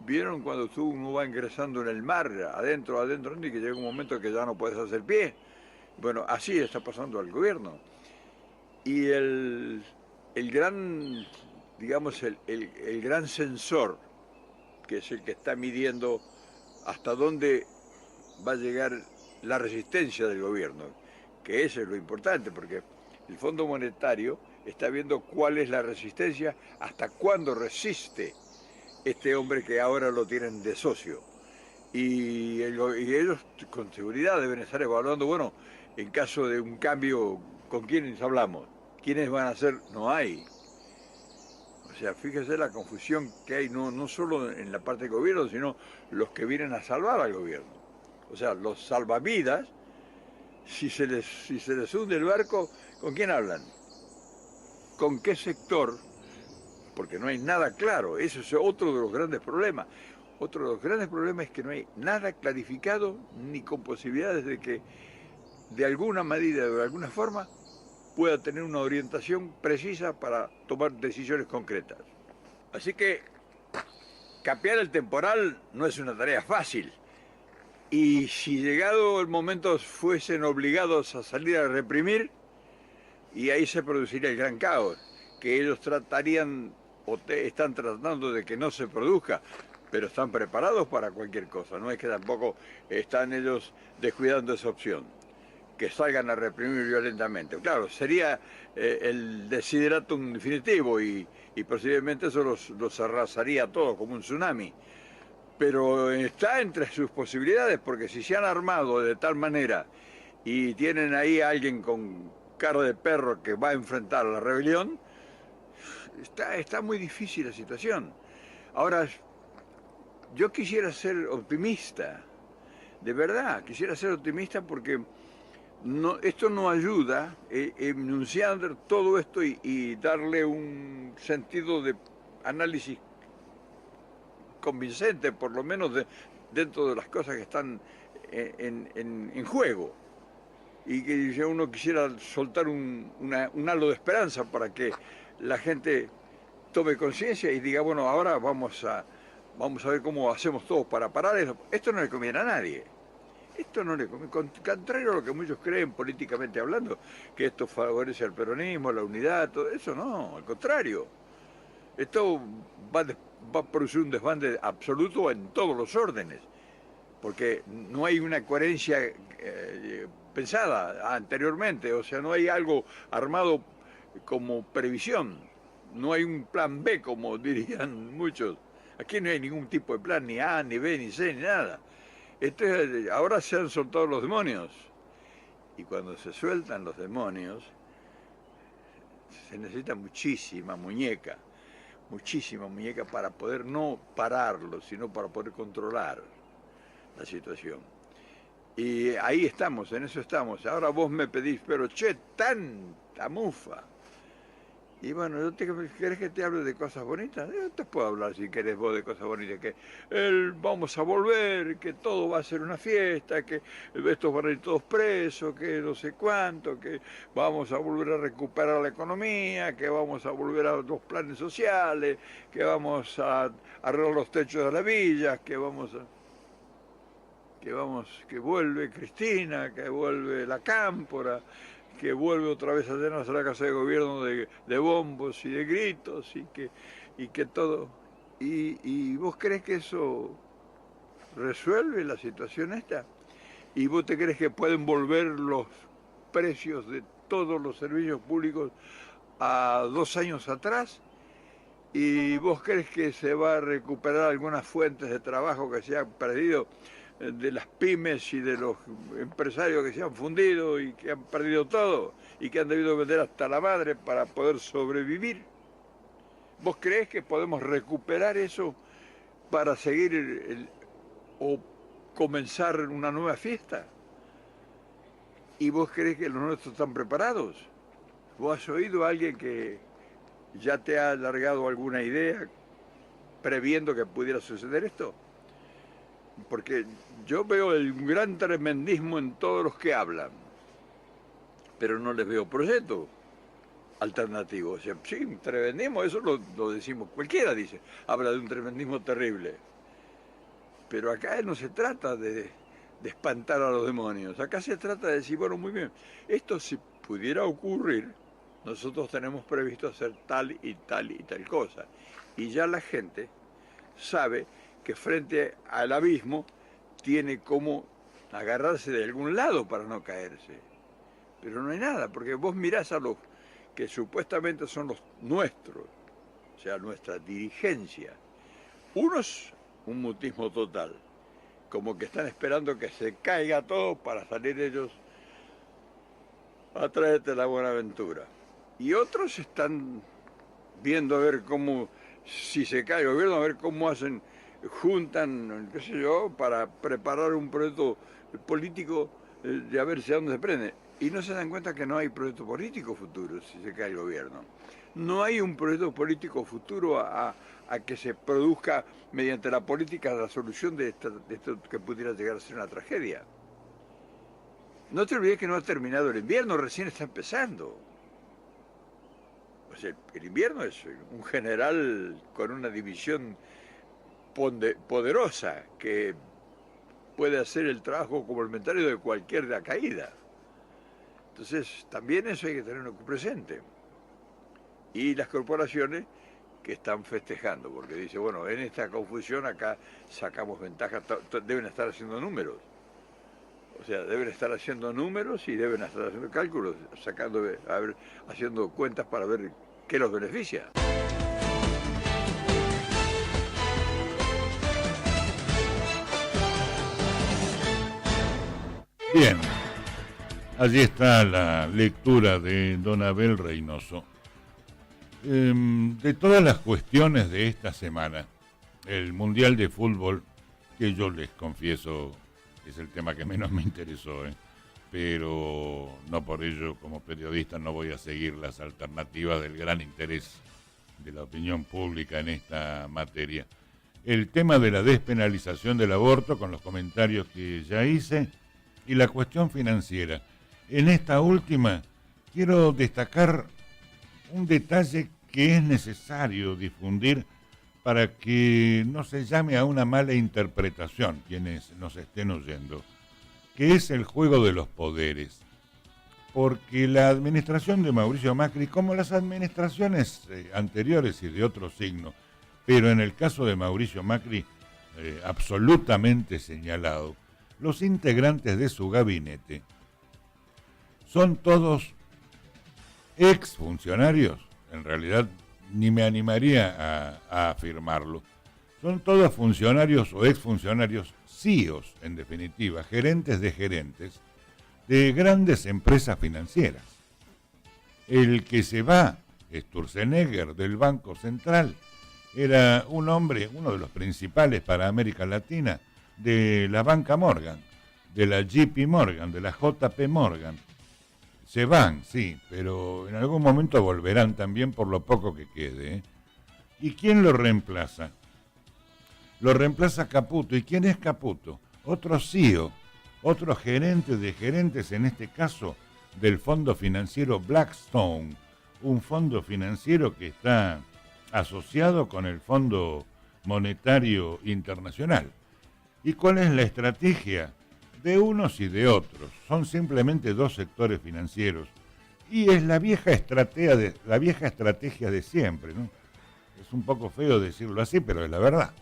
¿Vieron cuando uno va ingresando en el mar, adentro, y que llega un momento que ya no puedes hacer pie? Bueno, así está pasando al gobierno. Y el gran, digamos, el gran sensor, que es el que está midiendo hasta dónde va a llegar la resistencia del gobierno, que eso es lo importante, porque el Fondo Monetario está viendo cuál es la resistencia, hasta cuándo resiste este hombre que ahora lo tienen de socio. Y ellos con seguridad deben estar evaluando, bueno, en caso de un cambio, ¿con quiénes hablamos? ¿Quiénes van a ser? No hay. O sea, fíjese la confusión que hay, no solo en la parte del gobierno, sino los que vienen a salvar al gobierno. O sea, los salvavidas, si se les hunde el barco, ¿con quién hablan? ¿Con qué sector? Porque no hay nada claro. Eso es otro de los grandes problemas. Otro de los grandes problemas es que no hay nada clarificado ni con posibilidades de que de alguna medida o de alguna forma pueda tener una orientación precisa para tomar decisiones concretas. Así que capear el temporal no es una tarea fácil. Y si llegado el momento fuesen obligados a salir a reprimir, y ahí se produciría el gran caos, que ellos tratarían o están tratando de que no se produzca, pero están preparados para cualquier cosa, no es que tampoco están ellos descuidando esa opción, que salgan a reprimir violentamente. Claro, sería el desideratum definitivo y posiblemente eso los arrasaría a todos como un tsunami. Pero está entre sus posibilidades, porque si se han armado de tal manera y tienen ahí a alguien con cara de perro que va a enfrentar a la rebelión, está muy difícil la situación. Ahora, yo quisiera ser optimista, de verdad, quisiera ser optimista porque esto no ayuda enunciar todo esto y darle un sentido de análisis convincente, por lo menos dentro de las cosas que están en juego. Y que uno quisiera soltar un halo de esperanza para que la gente tome conciencia y diga, bueno, ahora vamos a ver cómo hacemos todos para parar eso. Esto no le conviene a nadie. Esto no le conviene, contrario a lo que muchos creen políticamente hablando, que esto favorece al peronismo, la unidad, todo eso, no, al contrario. Esto va a producir un desbande absoluto en todos los órdenes, porque no hay una coherencia pensada anteriormente, o sea, no hay algo armado como previsión, no hay un plan B, como dirían muchos. Aquí no hay ningún tipo de plan, ni A, ni B, ni C, ni nada. Ahora se han soltado los demonios, y cuando se sueltan los demonios, se necesita muchísima muñeca para poder no pararlo, sino para poder controlar la situación. Y ahí estamos, en eso estamos. Ahora vos me pedís, pero tanta mufa. Y bueno, ¿querés que te hable de cosas bonitas? Yo te puedo hablar si querés vos de cosas bonitas, que vamos a volver, que todo va a ser una fiesta, que estos van a ir todos presos, que no sé cuánto, que vamos a volver a recuperar la economía, que vamos a volver a los planes sociales, que vamos a arreglar los techos de las villas, que vuelve Cristina, que vuelve la Cámpora, que vuelve otra vez a llenarse la casa de gobierno de bombos y de gritos y que todo. ¿Y vos crees que eso resuelve la situación esta? ¿Y vos te crees que pueden volver los precios de todos los servicios públicos a 2 años atrás? ¿Y vos crees que se va a recuperar algunas fuentes de trabajo que se han perdido de las pymes y de los empresarios que se han fundido y que han perdido todo y que han debido vender hasta la madre para poder sobrevivir? ¿Vos creés que podemos recuperar eso para seguir o comenzar una nueva fiesta? ¿Y vos creés que los nuestros están preparados? ¿Vos has oído a alguien que ya te ha alargado alguna idea previendo que pudiera suceder esto? Porque yo veo el gran tremendismo en todos los que hablan, pero no les veo proyecto alternativo. O sea, sí, tremendismo, eso lo decimos, cualquiera dice, habla de un tremendismo terrible. Pero acá no se trata de espantar a los demonios, acá se trata de decir, bueno, muy bien, esto si pudiera ocurrir, nosotros tenemos previsto hacer tal y tal y tal cosa. Y ya la gente sabe que frente al abismo tiene como agarrarse de algún lado para no caerse. Pero no hay nada, porque vos mirás a los que supuestamente son los nuestros, o sea, nuestra dirigencia. Unos, un mutismo total, como que están esperando que se caiga todo para salir ellos a traerte la buenaventura. Y otros están viendo a ver cómo, si se cae el gobierno, a ver cómo hacen, juntan, qué sé yo, para preparar un proyecto político de a ver si a dónde se prende. Y no se dan cuenta que no hay proyecto político futuro si se cae el gobierno. No hay un proyecto político futuro a que se produzca mediante la política la solución de esto que pudiera llegar a ser una tragedia. No te olvides que no ha terminado el invierno, recién está empezando. O sea, el invierno es un general con una división poderosa que puede hacer el trabajo como el inventario de cualquier caída. Entonces, también eso hay que tenerlo presente. Y las corporaciones que están festejando, porque dice, bueno, en esta confusión acá sacamos ventaja, deben estar haciendo números. O sea, deben estar haciendo números y deben estar haciendo cálculos, haciendo cuentas para ver qué los beneficia. Bien, allí está la lectura de don Abel Reynoso. De todas las cuestiones de esta semana, el Mundial de Fútbol, que yo les confieso es el tema que menos me interesó, pero no por ello como periodista no voy a seguir las alternativas del gran interés de la opinión pública en esta materia. El tema de la despenalización del aborto, con los comentarios que ya hice, y la cuestión financiera. En esta última quiero destacar un detalle que es necesario difundir para que no se llame a una mala interpretación quienes nos estén oyendo, que es el juego de los poderes. Porque la administración de Mauricio Macri, como las administraciones anteriores y de otro signo, pero en el caso de Mauricio Macri, absolutamente señalado, los integrantes de su gabinete son todos exfuncionarios, en realidad ni me animaría a afirmarlo, son todos funcionarios o exfuncionarios, CEOs en definitiva, gerentes de grandes empresas financieras. El que se va, Sturzenegger, del Banco Central, era un hombre, uno de los principales para América Latina, de la banca Morgan, de la JP Morgan, de la JP Morgan. Se van, sí, pero en algún momento volverán también por lo poco que quede. ¿Y quién lo reemplaza? Lo reemplaza Caputo. ¿Y quién es Caputo? Otro CEO, otro gerente de gerentes, en este caso del fondo financiero Blackstone, un fondo financiero que está asociado con el Fondo Monetario Internacional. ¿Y cuál es la estrategia de unos y de otros? Son simplemente dos sectores financieros. Y es la vieja estrategia de siempre, ¿no? Es un poco feo decirlo así, pero es la verdad.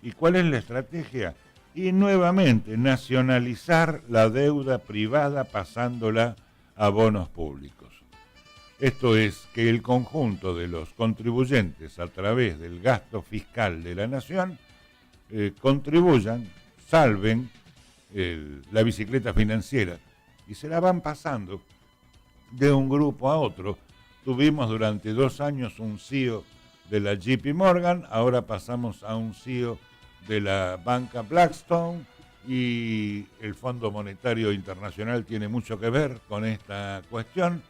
¿Y cuál es la estrategia? Y nuevamente nacionalizar la deuda privada pasándola a bonos públicos. Esto es que el conjunto de los contribuyentes a través del gasto fiscal de la nación contribuyan, salven la bicicleta financiera y se la van pasando de un grupo a otro. Tuvimos durante 2 años un CEO de la JP Morgan, ahora pasamos a un CEO de la banca Blackstone, y el Fondo Monetario Internacional tiene mucho que ver con esta cuestión.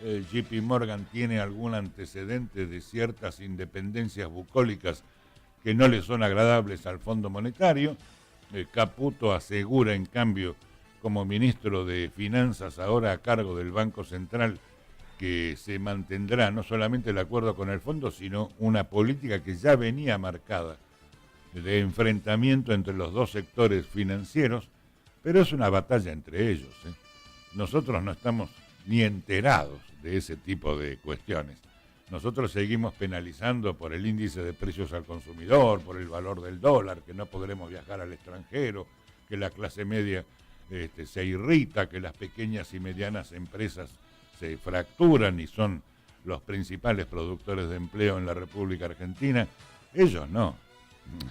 JP Morgan tiene algún antecedente de ciertas independencias bucólicas que no le son agradables al Fondo Monetario. Caputo asegura, en cambio, como ministro de Finanzas, ahora a cargo del Banco Central, que se mantendrá no solamente el acuerdo con el fondo, sino una política que ya venía marcada de enfrentamiento entre los dos sectores financieros, pero es una batalla entre ellos. Nosotros no estamos ni enterados de ese tipo de cuestiones. Nosotros seguimos penalizando por el índice de precios al consumidor, por el valor del dólar, que no podremos viajar al extranjero, que la clase media se irrita, que las pequeñas y medianas empresas se fracturan y son los principales productores de empleo en la República Argentina. Ellos no.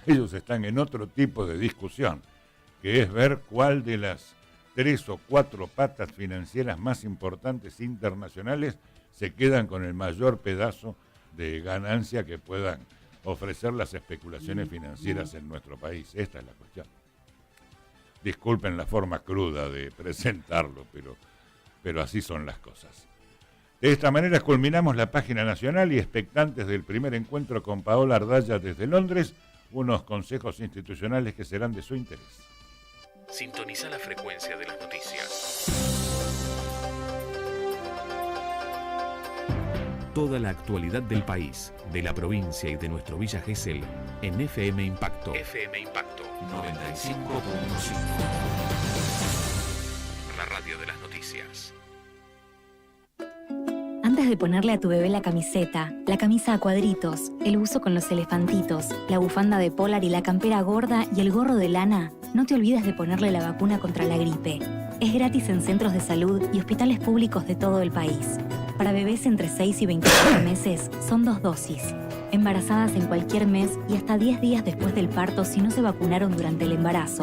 Ellos están en otro tipo de discusión, que es ver cuál de las 3 o 4 patas financieras más importantes internacionales se quedan con el mayor pedazo de ganancia que puedan ofrecer las especulaciones financieras en nuestro país. Esta es la cuestión. Disculpen la forma cruda de presentarlo, pero así son las cosas. De esta manera culminamos la página nacional y expectantes del primer encuentro con Paola Ardaya desde Londres, unos consejos institucionales que serán de su interés. Sintoniza la frecuencia de las noticias. Toda la actualidad del país, de la provincia y de nuestro Villa Gesell en FM Impacto. FM Impacto 95.5. La radio de las noticias. Antes de ponerle a tu bebé la camiseta, la camisa a cuadritos, el buzo con los elefantitos, la bufanda de polar y la campera gorda y el gorro de lana, no te olvides de ponerle la vacuna contra la gripe. Es gratis en centros de salud y hospitales públicos de todo el país. Para bebés entre 6 y 24 meses son 2 dosis. Embarazadas en cualquier mes y hasta 10 días después del parto si no se vacunaron durante el embarazo.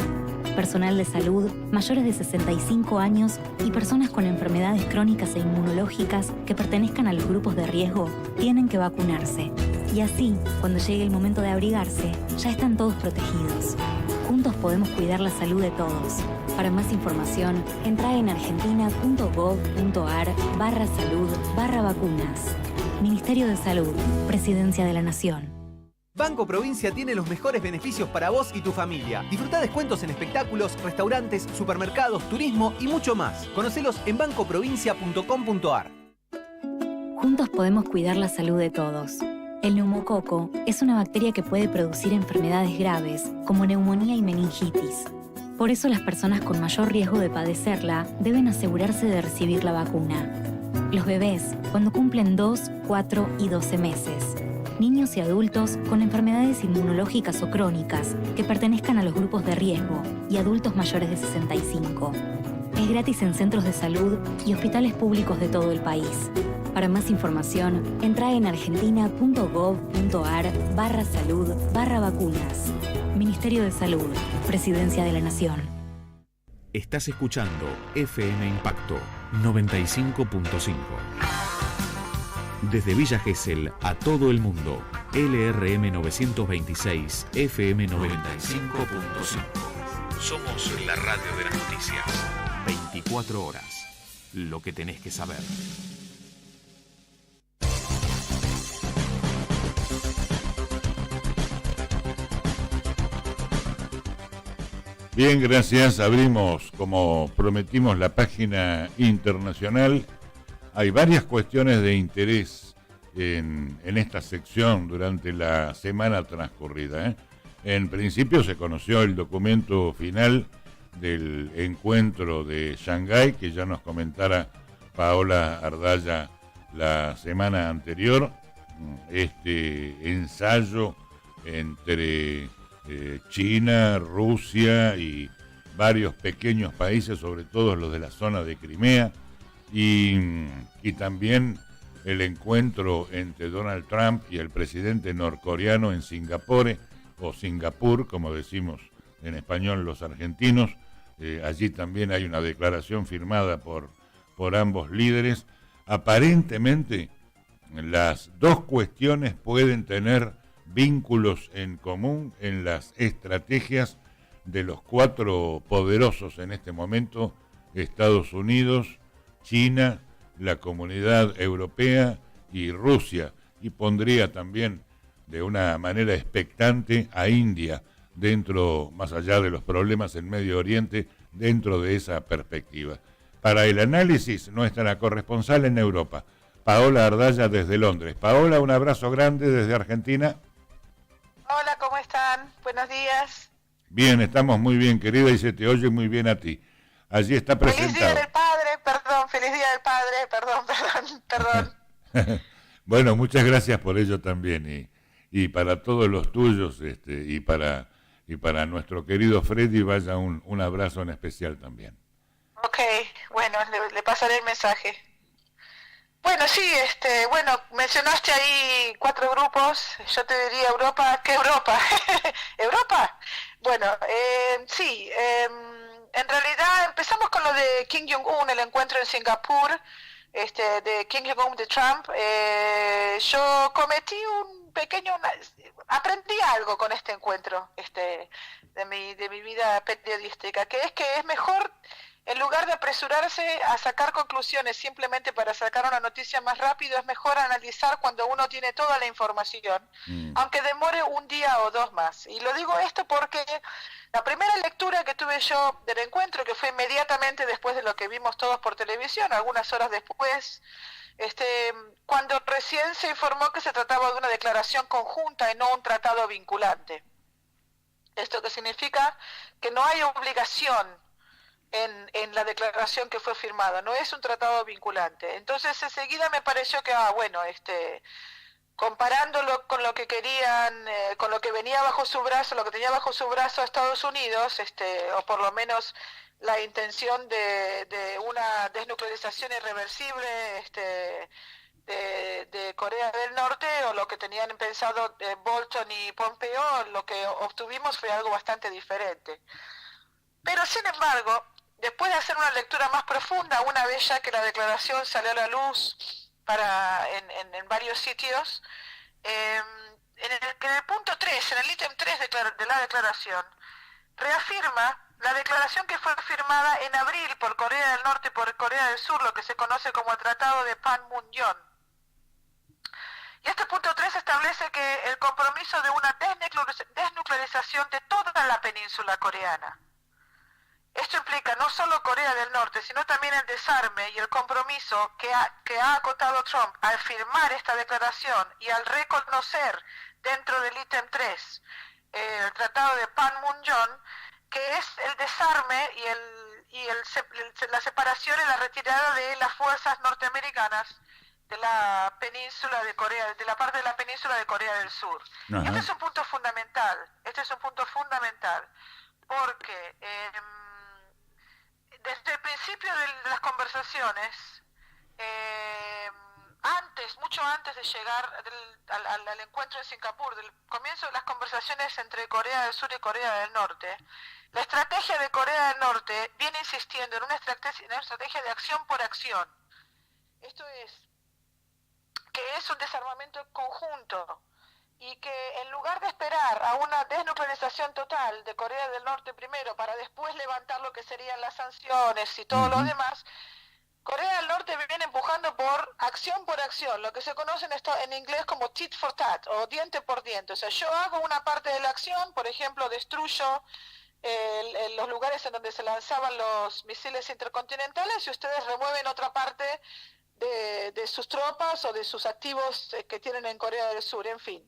Personal de salud, mayores de 65 años y personas con enfermedades crónicas e inmunológicas que pertenezcan a los grupos de riesgo tienen que vacunarse. Y así, cuando llegue el momento de abrigarse, ya están todos protegidos. Juntos podemos cuidar la salud de todos. Para más información, entra en argentina.gov.ar/salud/vacunas. Ministerio de Salud, Presidencia de la Nación. Banco Provincia tiene los mejores beneficios para vos y tu familia. Disfrutá descuentos en espectáculos, restaurantes, supermercados, turismo y mucho más. Conocelos en bancoprovincia.com.ar. Juntos podemos cuidar la salud de todos. El neumococo es una bacteria que puede producir enfermedades graves, como neumonía y meningitis. Por eso las personas con mayor riesgo de padecerla deben asegurarse de recibir la vacuna. Los bebés, cuando cumplen 2, 4 y 12 meses. Niños y adultos con enfermedades inmunológicas o crónicas que pertenezcan a los grupos de riesgo y adultos mayores de 65. Es gratis en centros de salud y hospitales públicos de todo el país. Para más información, entra en argentina.gov.ar/salud/vacunas. Ministerio de Salud, Presidencia de la Nación. Estás escuchando FM Impacto 95.5. Desde Villa Gesell a todo el mundo, LRM 926, FM 95.5. Somos la radio de las noticias. 24 horas. Lo que tenés que saber. Bien, gracias. Abrimos, como prometimos, la página internacional. Hay varias cuestiones de interés en esta sección durante la semana transcurrida. En principio se conoció el documento final del encuentro de Shanghái, que ya nos comentara Paola Ardaya la semana anterior. Este ensayo entre China, Rusia y varios pequeños países, sobre todo los de la zona de Crimea, y también el encuentro entre Donald Trump y el presidente norcoreano en Singapur, o Singapur, como decimos en español los argentinos. Allí también hay una declaración firmada por ambos líderes. Aparentemente las dos cuestiones pueden tener vínculos en común en las estrategias de los cuatro poderosos en este momento: Estados Unidos, China, la Comunidad Europea y Rusia, y pondría también de una manera expectante a India dentro, más allá de los problemas en Medio Oriente, dentro de esa perspectiva. Para el análisis, nuestra corresponsal en Europa, Paola Ardaya desde Londres. Paola, un abrazo grande desde Argentina. Hola, ¿cómo están? Buenos días. Bien, estamos muy bien, querida, y se te oye muy bien a ti. Allí está presentado. Feliz Día del Padre, feliz Día del Padre, perdón. Bueno, muchas gracias por ello también, y para todos los tuyos, y para nuestro querido Freddy, vaya un abrazo en especial también. Ok, bueno, le pasaré el mensaje. Bueno, sí, bueno, mencionaste ahí 4 grupos. Yo te diría Europa. ¿Qué Europa? ¿Europa? Bueno, sí, en realidad empezamos con lo de Kim Jong-un, el encuentro en Singapur, de Kim Jong-un de Trump. Yo cometí aprendí algo con este encuentro, de mi vida periodística, que es mejor, en lugar de apresurarse a sacar conclusiones simplemente para sacar una noticia más rápido, es mejor analizar cuando uno tiene toda la información, aunque demore un día o 2 más. Y lo digo esto porque la primera lectura que tuve yo del encuentro, que fue inmediatamente después de lo que vimos todos por televisión, algunas horas después, cuando recién se informó que se trataba de una declaración conjunta y no un tratado vinculante. Esto que significa que no hay obligación en la declaración que fue firmada, no es un tratado vinculante. Entonces enseguida me pareció que, comparándolo con lo que querían, con lo que venía bajo su brazo, lo que tenía bajo su brazo Estados Unidos, o por lo menos la intención de una desnuclearización irreversible de Corea del Norte, o lo que tenían pensado Bolton y Pompeo, lo que obtuvimos fue algo bastante diferente. Pero sin embargo, después de hacer una lectura más profunda, una vez ya que la declaración salió a la luz en varios sitios, en el punto 3, en el ítem 3 de la declaración, reafirma la declaración que fue firmada en abril por Corea del Norte y por Corea del Sur, lo que se conoce como el Tratado de Panmunjom. Y este punto 3 establece que el compromiso de una desnuclearización de toda la península coreana. Esto implica no solo Corea del Norte, sino también el desarme y el compromiso que ha acotado Trump al firmar esta declaración y al reconocer dentro del ítem 3 el Tratado de Panmunjom, que es el desarme y la separación y la retirada de las fuerzas norteamericanas de la península de Corea, de la parte de la península de Corea del Sur. Y este es un punto fundamental, porque desde el principio de las conversaciones, mucho antes de llegar al encuentro en Singapur, del comienzo de las conversaciones entre Corea del Sur y Corea del Norte, la estrategia de Corea del Norte viene insistiendo en una estrategia de acción por acción. Esto es, que es un desarmamento conjunto, y que en lugar de esperar a una desnuclearización total de Corea del Norte primero para después levantar lo que serían las sanciones y todo lo demás, Corea del Norte viene empujando por acción, lo que se conoce en inglés como tit for tat, o diente por diente. O sea, yo hago una parte de la acción, por ejemplo, destruyo los lugares en donde se lanzaban los misiles intercontinentales, y ustedes remueven otra parte de sus tropas o de sus activos que tienen en Corea del Sur, en fin.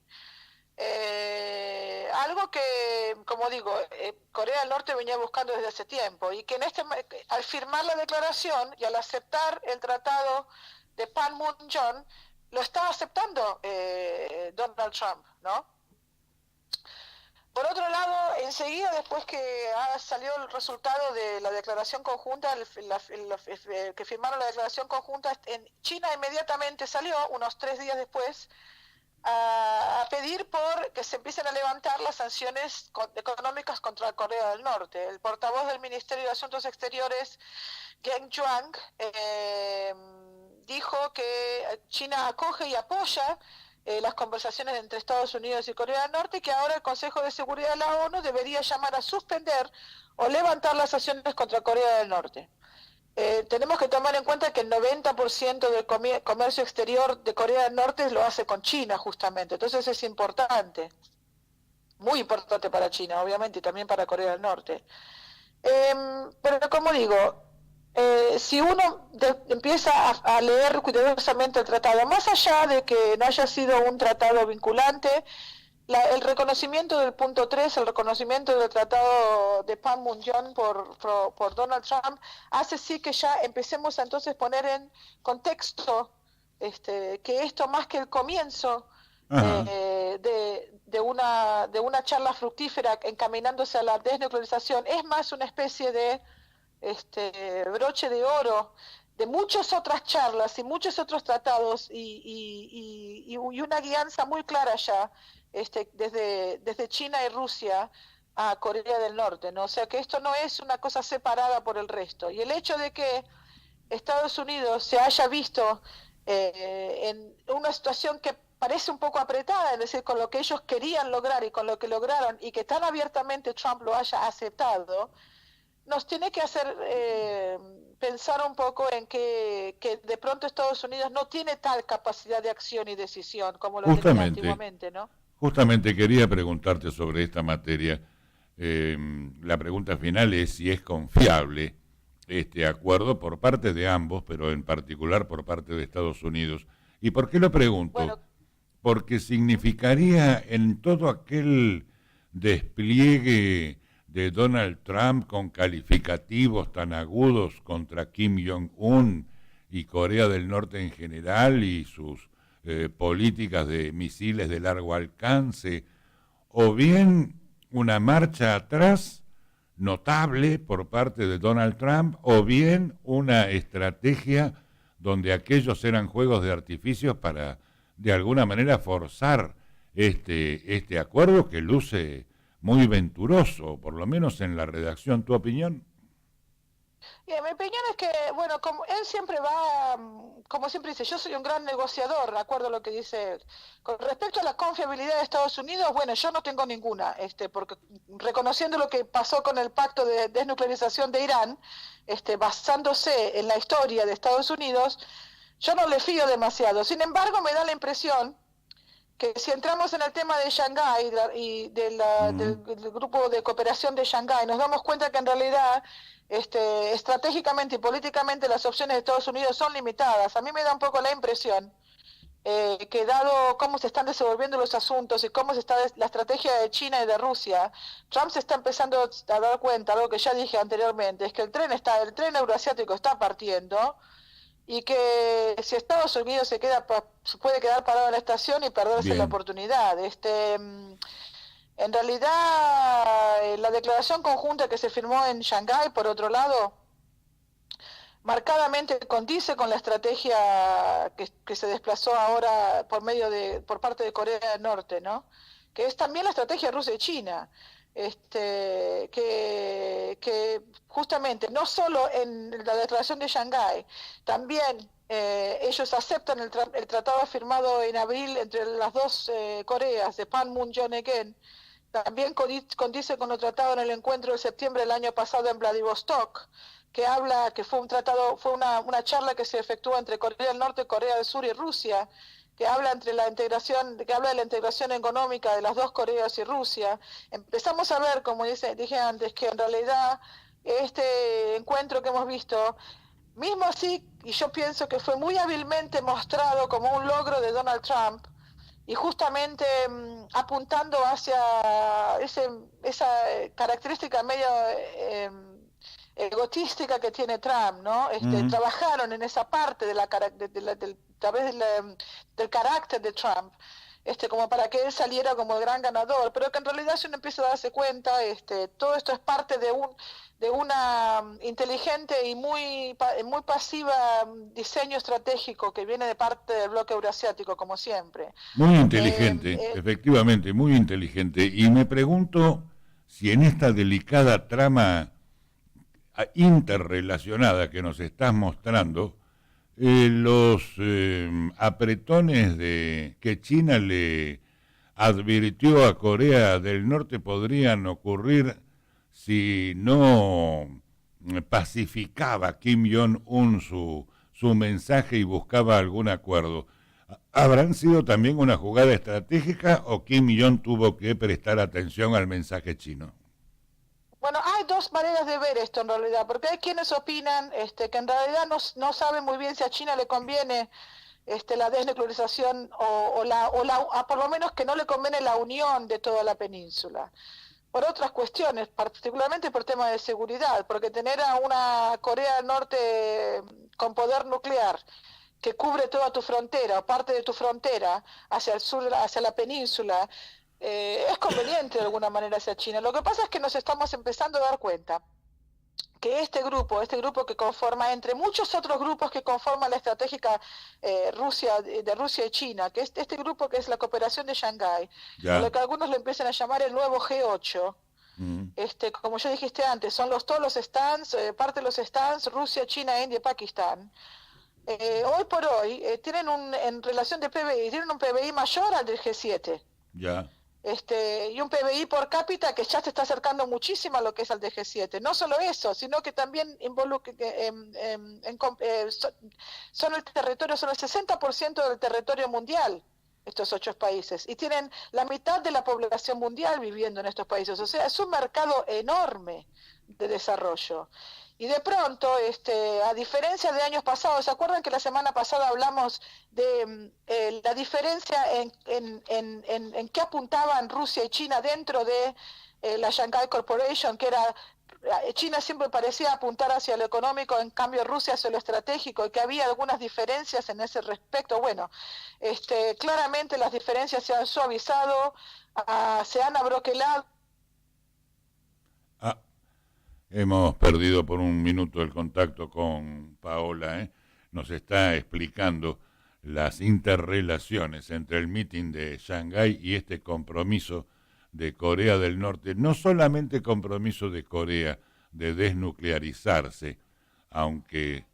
Algo que, como digo, Corea del Norte venía buscando desde hace tiempo, y que al firmar la declaración y al aceptar el tratado de Panmunjom, lo está aceptando Donald Trump, ¿no? Por otro lado, enseguida después que salió el resultado de la declaración conjunta, que firmaron la declaración conjunta, en China inmediatamente salió, unos 3 días después, a pedir por que se empiecen a levantar las sanciones económicas contra Corea del Norte. El portavoz del Ministerio de Asuntos Exteriores, Geng Shuang, dijo que China acoge y apoya las conversaciones entre Estados Unidos y Corea del Norte, y que ahora el Consejo de Seguridad de la ONU debería llamar a suspender o levantar las sanciones contra Corea del Norte. Tenemos que tomar en cuenta que el 90% del comercio exterior de Corea del Norte lo hace con China, justamente. Entonces es importante, muy importante para China, obviamente, y también para Corea del Norte. Pero como digo, si uno empieza a leer cuidadosamente el tratado, más allá de que no haya sido un tratado vinculante, el reconocimiento del punto 3, el reconocimiento del tratado de Panmunjom por Donald Trump, hace sí que ya empecemos a entonces poner en contexto que esto, más que el comienzo de una charla fructífera encaminándose a la desnuclearización, es más una especie de broche de oro de muchas otras charlas y muchos otros tratados y una guianza muy clara ya desde China y Rusia a Corea del Norte, ¿no? O sea que esto no es una cosa separada por el resto. Y el hecho de que Estados Unidos se haya visto en una situación que parece un poco apretada, es decir, con lo que ellos querían lograr y con lo que lograron, y que tan abiertamente Trump lo haya aceptado, nos tiene que hacer pensar un poco en que de pronto Estados Unidos no tiene tal capacidad de acción y decisión como lo tenía antiguamente, ¿no? Justamente quería preguntarte sobre esta materia. La pregunta final es si es confiable este acuerdo por parte de ambos, pero en particular por parte de Estados Unidos. ¿Y por qué lo pregunto? Bueno, porque significaría en todo aquel despliegue de Donald Trump con calificativos tan agudos contra Kim Jong-un y Corea del Norte en general y sus políticas de misiles de largo alcance, o bien una marcha atrás notable por parte de Donald Trump, o bien una estrategia donde aquellos eran juegos de artificios para de alguna manera forzar este acuerdo que luce muy venturoso, por lo menos en la redacción. ¿Tu opinión? mi opinión es que, bueno, como él siempre va, como siempre dice, yo soy un gran negociador, de acuerdo a lo que dice él. Con respecto a la confiabilidad de Estados Unidos, bueno, yo no tengo ninguna, porque reconociendo lo que pasó con el pacto de desnuclearización de Irán, basándose en la historia de Estados Unidos, yo no le fío demasiado. Sin embargo, me da la impresión que si entramos en el tema de Shanghái y del grupo de cooperación de Shanghái, nos damos cuenta que en realidad estratégicamente y políticamente las opciones de Estados Unidos son limitadas. A mí me da un poco la impresión que dado cómo se están desenvolviendo los asuntos y cómo se está la estrategia de China y de Rusia, Trump se está empezando a dar cuenta, algo que ya dije anteriormente, es que el tren euroasiático está partiendo, y que si Estados Unidos se puede quedar parado en la estación y perderse Bien. la oportunidad. En realidad, la declaración conjunta que se firmó en Shanghái, por otro lado, marcadamente condice con la estrategia que se desplazó ahora por parte de Corea del Norte, ¿no? Que es también la estrategia rusa y China. Que justamente no solo en la declaración de Shanghái, también ellos aceptan el tratado firmado en abril entre las dos Coreas de Panmunjom, también condice con lo tratado en el encuentro de septiembre del año pasado en Vladivostok, que fue una charla que se efectuó entre Corea del Norte, Corea del Sur y Rusia, que habla de la integración económica de las dos Coreas y Rusia. Empezamos a ver, como dije antes, que en realidad este encuentro que hemos visto, mismo así, y yo pienso que fue muy hábilmente mostrado como un logro de Donald Trump, y justamente apuntando hacia esa característica medio egotística que tiene Trump, ¿no? Trabajaron en esa parte del carácter de Trump, como para que él saliera como el gran ganador, pero que en realidad, si uno empieza a darse cuenta, todo esto es parte de una inteligente y muy pasiva diseño estratégico que viene de parte del bloque euroasiático, como siempre. Muy inteligente, efectivamente, muy inteligente. Y me pregunto si en esta delicada trama interrelacionada que nos estás mostrando, los apretones que China le advirtió a Corea del Norte podrían ocurrir si no pacificaba Kim Jong-un su mensaje y buscaba algún acuerdo. ¿Habrán sido también una jugada estratégica o Kim Jong tuvo que prestar atención al mensaje chino? Bueno, hay dos maneras de ver esto en realidad, porque hay quienes opinan que en realidad no saben muy bien si a China le conviene la desnuclearización o por lo menos que no le conviene la unión de toda la península. Por otras cuestiones, particularmente por temas de seguridad, porque tener a una Corea del Norte con poder nuclear que cubre toda tu frontera o parte de tu frontera hacia el sur, hacia la península, es conveniente de alguna manera hacia China. Lo que pasa es que nos estamos empezando a dar cuenta que este grupo que conforma, entre muchos otros grupos que conforman la estratégica de Rusia y China, que es este grupo que es la cooperación de Shanghái, lo que algunos le empiezan a llamar el nuevo G8, como ya dijiste antes, son todos los stands, parte de los stands, Rusia, China, India y Pakistán. Hoy por hoy tienen en relación de PBI, tienen un PBI mayor al del G7. Ya. Y un PBI por cápita que ya se está acercando muchísimo a lo que es el de G7. No solo eso, sino que también son el 60% del territorio mundial, estos 8 países, y tienen la mitad de la población mundial viviendo en estos países. O sea, es un mercado enorme de desarrollo. Y de pronto, a diferencia de años pasados, ¿se acuerdan que la semana pasada hablamos de la diferencia en qué apuntaban Rusia y China dentro de la Shanghai Corporation, que era China siempre parecía apuntar hacia lo económico, en cambio Rusia hacia lo estratégico, y que había algunas diferencias en ese respecto? Bueno, claramente las diferencias se han suavizado, se han abroquelado. Hemos perdido por un minuto el contacto con Paola, Nos está explicando las interrelaciones entre el meeting de Shanghái y este compromiso de Corea del Norte, no solamente compromiso de Corea de desnuclearizarse, aunque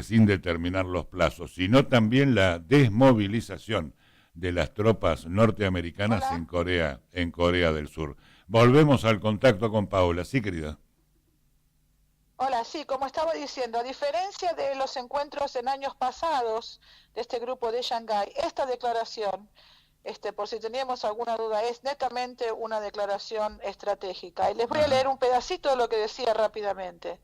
sin determinar los plazos, sino también la desmovilización de las tropas norteamericanas en Corea del Sur. Volvemos al contacto con Paola. Sí, querida. Hola, sí, como estaba diciendo, a diferencia de los encuentros en años pasados de este grupo de Shanghái, esta declaración, por si teníamos alguna duda, es netamente una declaración estratégica. Y les voy a leer un pedacito de lo que decía rápidamente.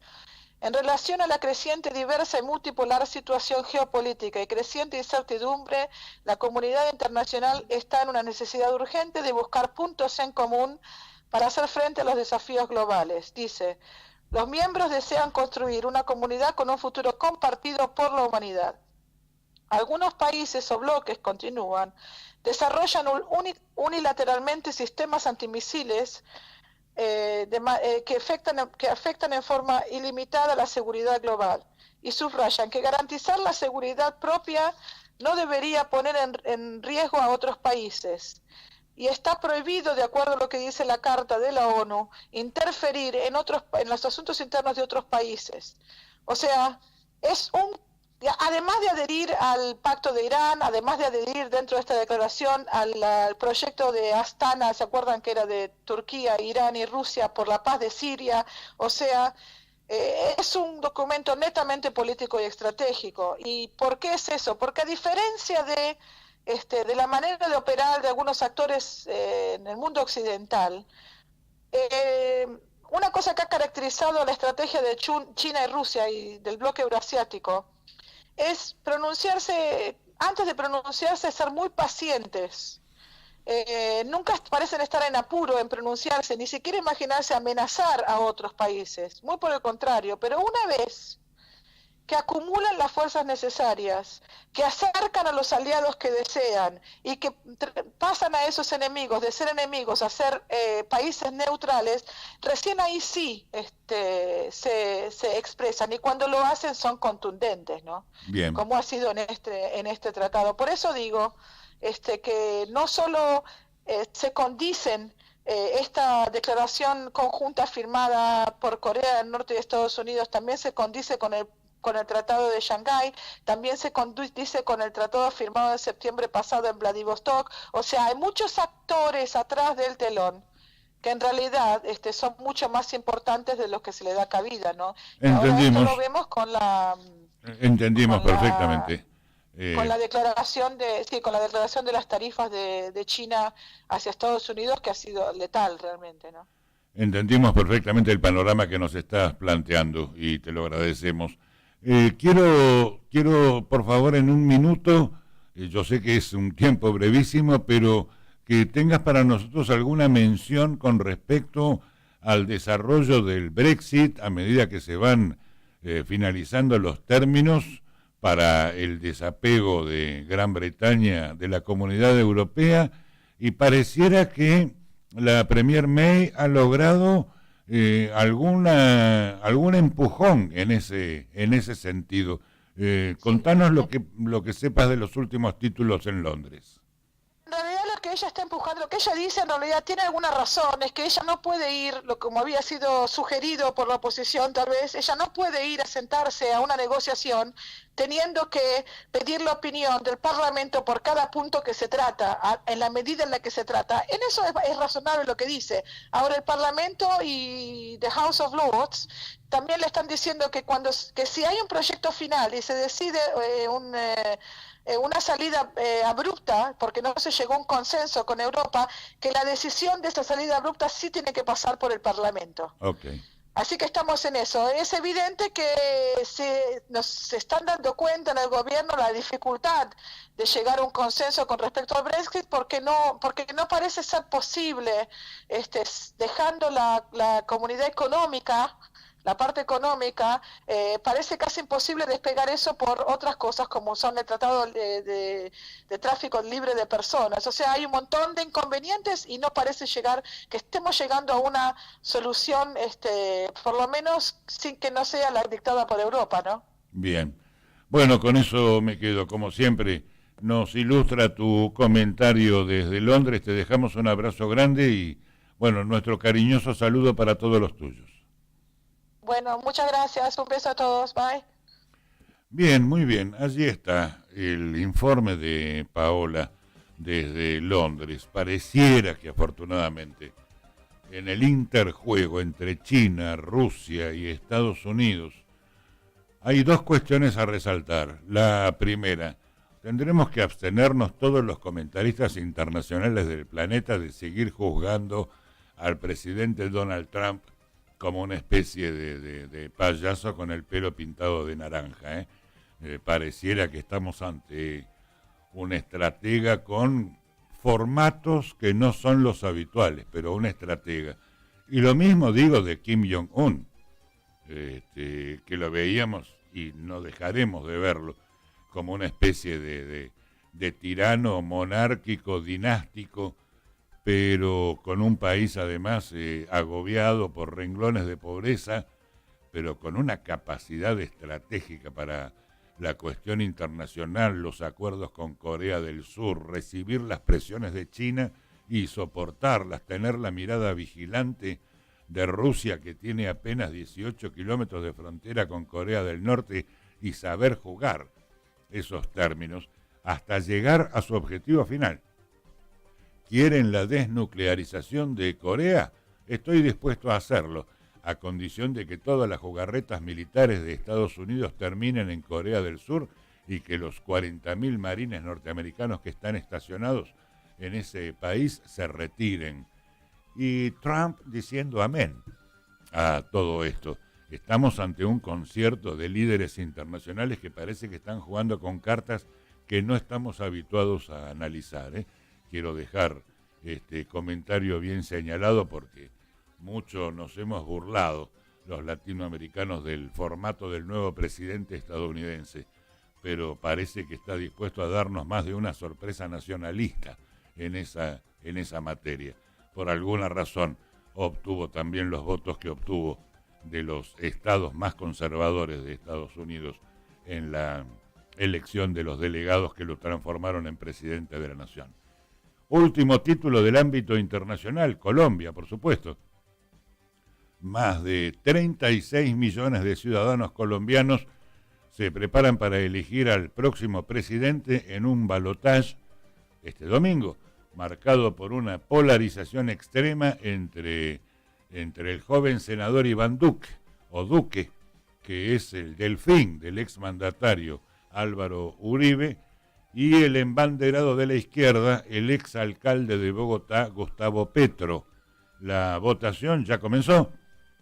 En relación a la creciente, diversa y multipolar situación geopolítica y creciente incertidumbre, la comunidad internacional está en una necesidad urgente de buscar puntos en común para hacer frente a los desafíos globales. Dice: los miembros desean construir una comunidad con un futuro compartido por la humanidad. Algunos países o bloques, continúan, desarrollan unilateralmente sistemas antimisiles que afectan en forma ilimitada la seguridad global, y subrayan que garantizar la seguridad propia no debería poner en riesgo a otros países. Y está prohibido, de acuerdo a lo que dice la Carta de la ONU, interferir en los asuntos internos de otros países. O sea, además de adherir al pacto de Irán, además de adherir dentro de esta declaración al proyecto de Astana, ¿se acuerdan que era de Turquía, Irán y Rusia por la paz de Siria? O sea, es un documento netamente político y estratégico. ¿Y por qué es eso? Porque a diferencia de la manera de operar de algunos actores en el mundo occidental, una cosa que ha caracterizado la estrategia de China y Rusia y del bloque eurasiático es antes de pronunciarse, ser muy pacientes. Nunca parecen estar en apuro en pronunciarse, ni siquiera imaginarse amenazar a otros países, muy por el contrario, pero una vez que acumulan las fuerzas necesarias, que acercan a los aliados que desean y que pasan a esos enemigos, de ser enemigos a ser países neutrales, recién ahí sí se expresan, y cuando lo hacen son contundentes, ¿no? Bien. Como ha sido en este tratado. Por eso digo que no solo se condicen esta declaración conjunta firmada por Corea del Norte y Estados Unidos, también se condice con el con el Tratado de Shanghái, también se dice con el tratado firmado en septiembre pasado en Vladivostok. O sea, hay muchos actores atrás del telón que en realidad son mucho más importantes de los que se le da cabida, ¿no? Entendimos. Ahora esto lo vemos con la... Entendimos perfectamente. Con la declaración de las tarifas de China hacia Estados Unidos, que ha sido letal realmente, ¿no? Entendimos perfectamente el panorama que nos estás planteando y te lo agradecemos. Quiero, por favor, en un minuto, yo sé que es un tiempo brevísimo, pero que tengas para nosotros alguna mención con respecto al desarrollo del Brexit a medida que se van finalizando los términos para el desapego de Gran Bretaña de la Comunidad Europea, y pareciera que la Premier May ha logrado algún empujón en ese sentido. Contanos lo que sepas de los últimos títulos en Londres. En realidad lo que ella está empujando, lo que ella dice en realidad tiene alguna razón, es que ella no puede ir, como había sido sugerido por la oposición tal vez, ella no puede ir a sentarse a una negociación teniendo que pedir la opinión del Parlamento por cada punto que se trata, en la medida en la que se trata. En eso es razonable lo que dice. Ahora el Parlamento y the House of Lords también le están diciendo que si hay un proyecto final y se decide una salida abrupta, porque no se llegó a un consenso con Europa, que la decisión de esta salida abrupta sí tiene que pasar por el Parlamento. Okay. Así que estamos en eso. Es evidente que nos están dando cuenta en el gobierno la dificultad de llegar a un consenso con respecto al Brexit, porque no parece ser posible, dejando la comunidad económica, la parte económica, parece casi imposible despegar eso por otras cosas como son el tratado de tráfico libre de personas. O sea, hay un montón de inconvenientes y no parece que estemos llegando a una solución, por lo menos sin que no sea la dictada por Europa, ¿no? Bien. Bueno, con eso me quedo. Como siempre, nos ilustra tu comentario desde Londres. Te dejamos un abrazo grande y, bueno, nuestro cariñoso saludo para todos los tuyos. Bueno, muchas gracias. Un beso a todos. Bye. Bien, muy bien. Allí está el informe de Paola desde Londres. Pareciera que afortunadamente en el interjuego entre China, Rusia y Estados Unidos hay dos cuestiones a resaltar. La primera, tendremos que abstenernos todos los comentaristas internacionales del planeta de seguir juzgando al presidente Donald Trump como una especie de payaso con el pelo pintado de naranja. Pareciera que estamos ante un estratega con formatos que no son los habituales, pero un estratega. Y lo mismo digo de Kim Jong-un, que lo veíamos y no dejaremos de verlo como una especie de tirano monárquico, dinástico, pero con un país además agobiado por renglones de pobreza, pero con una capacidad estratégica para la cuestión internacional, los acuerdos con Corea del Sur, recibir las presiones de China y soportarlas, tener la mirada vigilante de Rusia, que tiene apenas 18 kilómetros de frontera con Corea del Norte, y saber jugar esos términos hasta llegar a su objetivo final. ¿Quieren la desnuclearización de Corea? Estoy dispuesto a hacerlo, a condición de que todas las jugarretas militares de Estados Unidos terminen en Corea del Sur y que los 40.000 marines norteamericanos que están estacionados en ese país se retiren. Y Trump diciendo amén a todo esto. Estamos ante un concierto de líderes internacionales que parece que están jugando con cartas que no estamos habituados a analizar, Quiero dejar este comentario bien señalado porque mucho nos hemos burlado los latinoamericanos del formato del nuevo presidente estadounidense, pero parece que está dispuesto a darnos más de una sorpresa nacionalista en esa materia. Por alguna razón obtuvo también los votos que obtuvo de los estados más conservadores de Estados Unidos en la elección de los delegados que lo transformaron en presidente de la nación. Último título del ámbito internacional, Colombia, por supuesto. Más de 36 millones de ciudadanos colombianos se preparan para elegir al próximo presidente en un balotaje este domingo, marcado por una polarización extrema entre el joven senador Iván Duque, que es el delfín del exmandatario Álvaro Uribe, y el embanderado de la izquierda, el exalcalde de Bogotá, Gustavo Petro. La votación ya comenzó.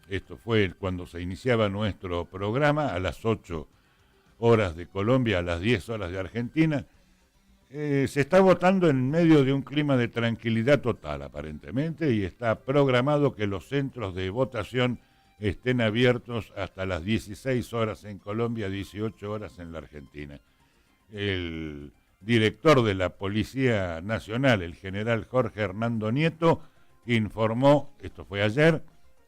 Esto fue cuando se iniciaba nuestro programa, a las 8 horas de Colombia, a las 10 horas de Argentina. Se está votando en medio de un clima de tranquilidad total, aparentemente, y está programado que los centros de votación estén abiertos hasta las 16 horas en Colombia, 18 horas en la Argentina. El director de la Policía Nacional, el general Jorge Hernando Nieto, informó, esto fue ayer,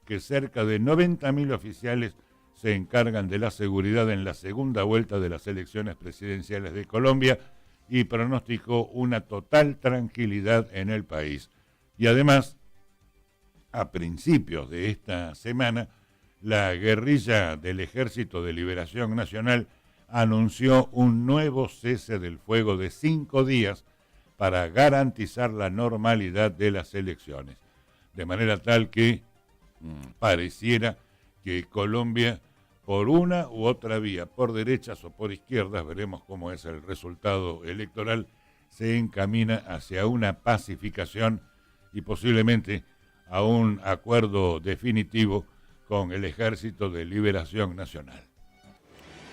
que cerca de 90.000 oficiales se encargan de la seguridad en la segunda vuelta de las elecciones presidenciales de Colombia y pronosticó una total tranquilidad en el país. Y además, a principios de esta semana, la guerrilla del Ejército de Liberación Nacional anunció un nuevo cese del fuego de 5 días para garantizar la normalidad de las elecciones. De manera tal que pareciera que Colombia, por una u otra vía, por derechas o por izquierdas, veremos cómo es el resultado electoral, se encamina hacia una pacificación y posiblemente a un acuerdo definitivo con el Ejército de Liberación Nacional.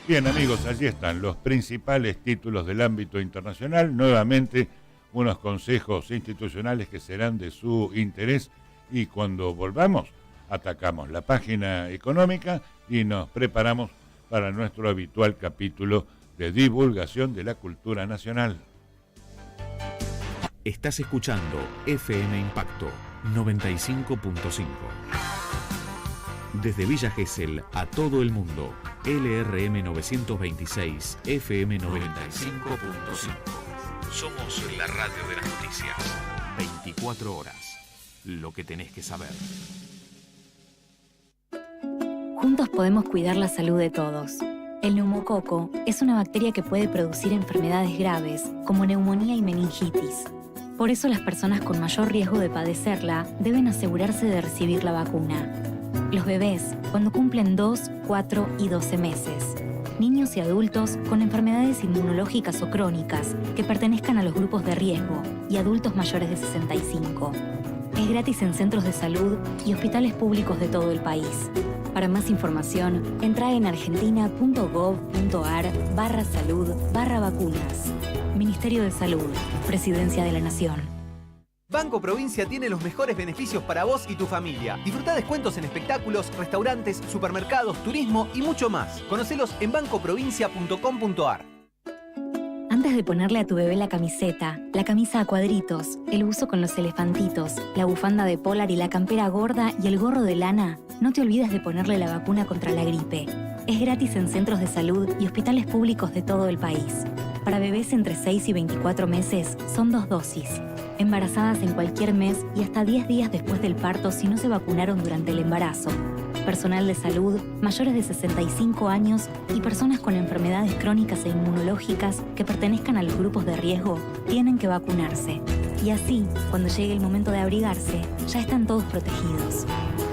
Bien, amigos, allí están los principales títulos del ámbito internacional. Nuevamente, unos consejos institucionales que serán de su interés, y cuando volvamos, atacamos la página económica y nos preparamos para nuestro habitual capítulo de divulgación de la cultura nacional. Estás escuchando FM Impacto 95.5. Desde Villa Gesell a todo el mundo, LRM 926 FM 95.5. Somos la radio de las noticias. 24 horas. Lo que tenés que saber. Juntos podemos cuidar la salud de todos. El neumococo es una bacteria que puede producir enfermedades graves, como neumonía y meningitis. Por eso las personas con mayor riesgo de padecerla deben asegurarse de recibir la vacuna. Los bebés, cuando cumplen 2, 4 y 12 meses. Niños y adultos con enfermedades inmunológicas o crónicas que pertenezcan a los grupos de riesgo y adultos mayores de 65. Es gratis en centros de salud y hospitales públicos de todo el país. Para más información, entra en argentina.gov.ar/salud/vacunas. Ministerio de Salud, Presidencia de la Nación. Banco Provincia tiene los mejores beneficios para vos y tu familia. Disfruta descuentos en espectáculos, restaurantes, supermercados, turismo y mucho más. Conocelos en bancoprovincia.com.ar. Antes de ponerle a tu bebé la camiseta, la camisa a cuadritos, el buzo con los elefantitos, la bufanda de polar y la campera gorda y el gorro de lana, no te olvides de ponerle la vacuna contra la gripe. Es gratis en centros de salud y hospitales públicos de todo el país. Para bebés entre 6 y 24 meses son 2 dosis. Embarazadas en cualquier mes y hasta 10 días después del parto si no se vacunaron durante el embarazo. Personal de salud, mayores de 65 años y personas con enfermedades crónicas e inmunológicas que pertenezcan a los grupos de riesgo tienen que vacunarse. Y así, cuando llegue el momento de abrigarse, ya están todos protegidos.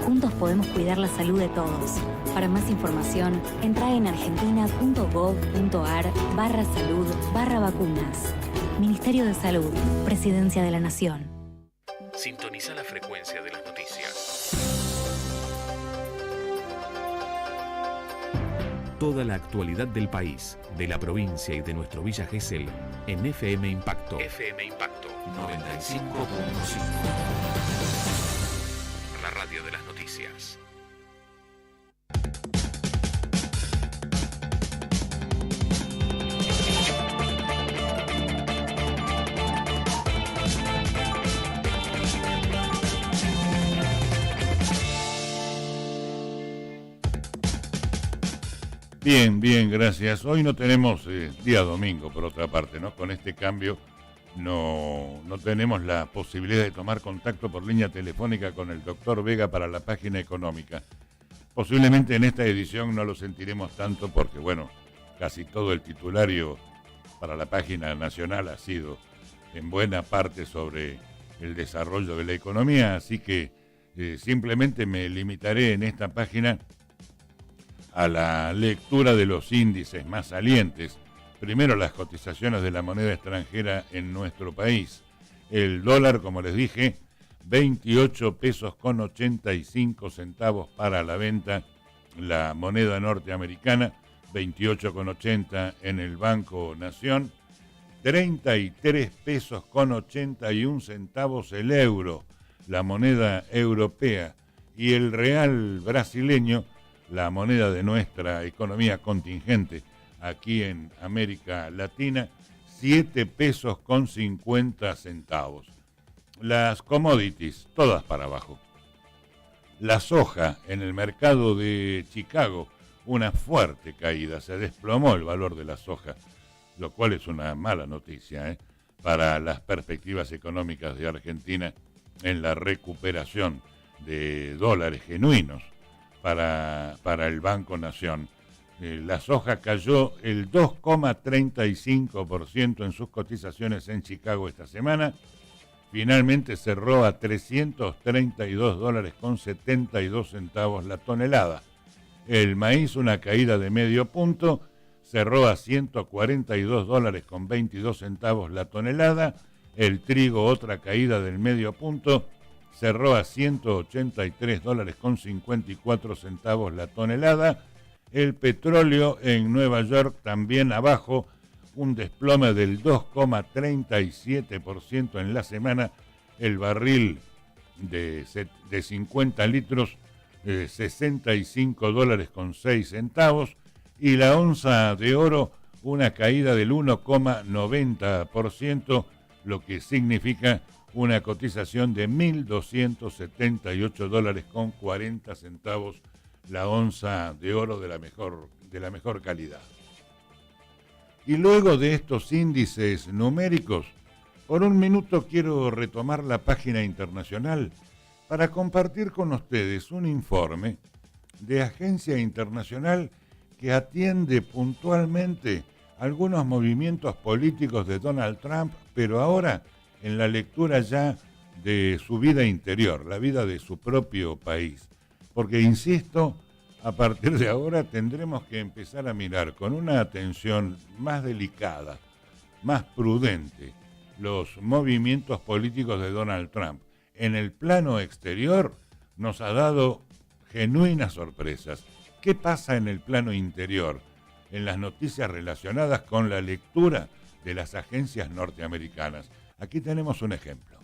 Juntos podemos cuidar la salud de todos. Para más información, entra en argentina.gov.ar/salud/vacunas. Ministerio de Salud, Presidencia de la Nación. Sintoniza la frecuencia de las noticias. Toda la actualidad del país, de la provincia y de nuestro Villa Gesell en FM Impacto. FM Impacto 95.5. La radio de las noticias. Bien, gracias. Hoy no tenemos día domingo, por otra parte, ¿no? Con este cambio no tenemos la posibilidad de tomar contacto por línea telefónica con el doctor Vega para la página económica. Posiblemente en esta edición no lo sentiremos tanto porque, bueno, casi todo el titulario para la página nacional ha sido en buena parte sobre el desarrollo de la economía, así que simplemente me limitaré en esta página a la lectura de los índices más salientes. Primero, las cotizaciones de la moneda extranjera en nuestro país. El dólar, como les dije, 28 pesos con 85 centavos para la venta. La moneda norteamericana, 28,80 en el Banco Nación. 33 pesos con 81 centavos el euro, la moneda europea. Y el real brasileño, la moneda de nuestra economía contingente aquí en América Latina, 7 pesos con 50 centavos. Las commodities, todas para abajo. La soja en el mercado de Chicago, una fuerte caída, se desplomó el valor de la soja, lo cual es una mala noticia para las perspectivas económicas de Argentina en la recuperación de dólares genuinos para el Banco Nación. La soja cayó el 2,35% en sus cotizaciones en Chicago esta semana. Finalmente cerró a $332.72 la tonelada. El maíz, una caída de medio punto, cerró a $142.22 la tonelada. El trigo, otra caída del medio punto, cerró a $183.54 la tonelada. El petróleo en Nueva York también abajo, un desplome del 2,37% en la semana. El barril de 50 litros, $65.06. Y la onza de oro, una caída del 1,90%, lo que significa una cotización de $1.278.40 la onza de oro de la mejor calidad. Y luego de estos índices numéricos, por un minuto quiero retomar la página internacional para compartir con ustedes un informe de agencia internacional que atiende puntualmente algunos movimientos políticos de Donald Trump, pero ahora en la lectura ya de su vida interior, la vida de su propio país. Porque, insisto, a partir de ahora tendremos que empezar a mirar con una atención más delicada, más prudente, los movimientos políticos de Donald Trump. En el plano exterior nos ha dado genuinas sorpresas. ¿Qué pasa en el plano interior? En las noticias relacionadas con la lectura de las agencias norteamericanas. Aquí tenemos un ejemplo.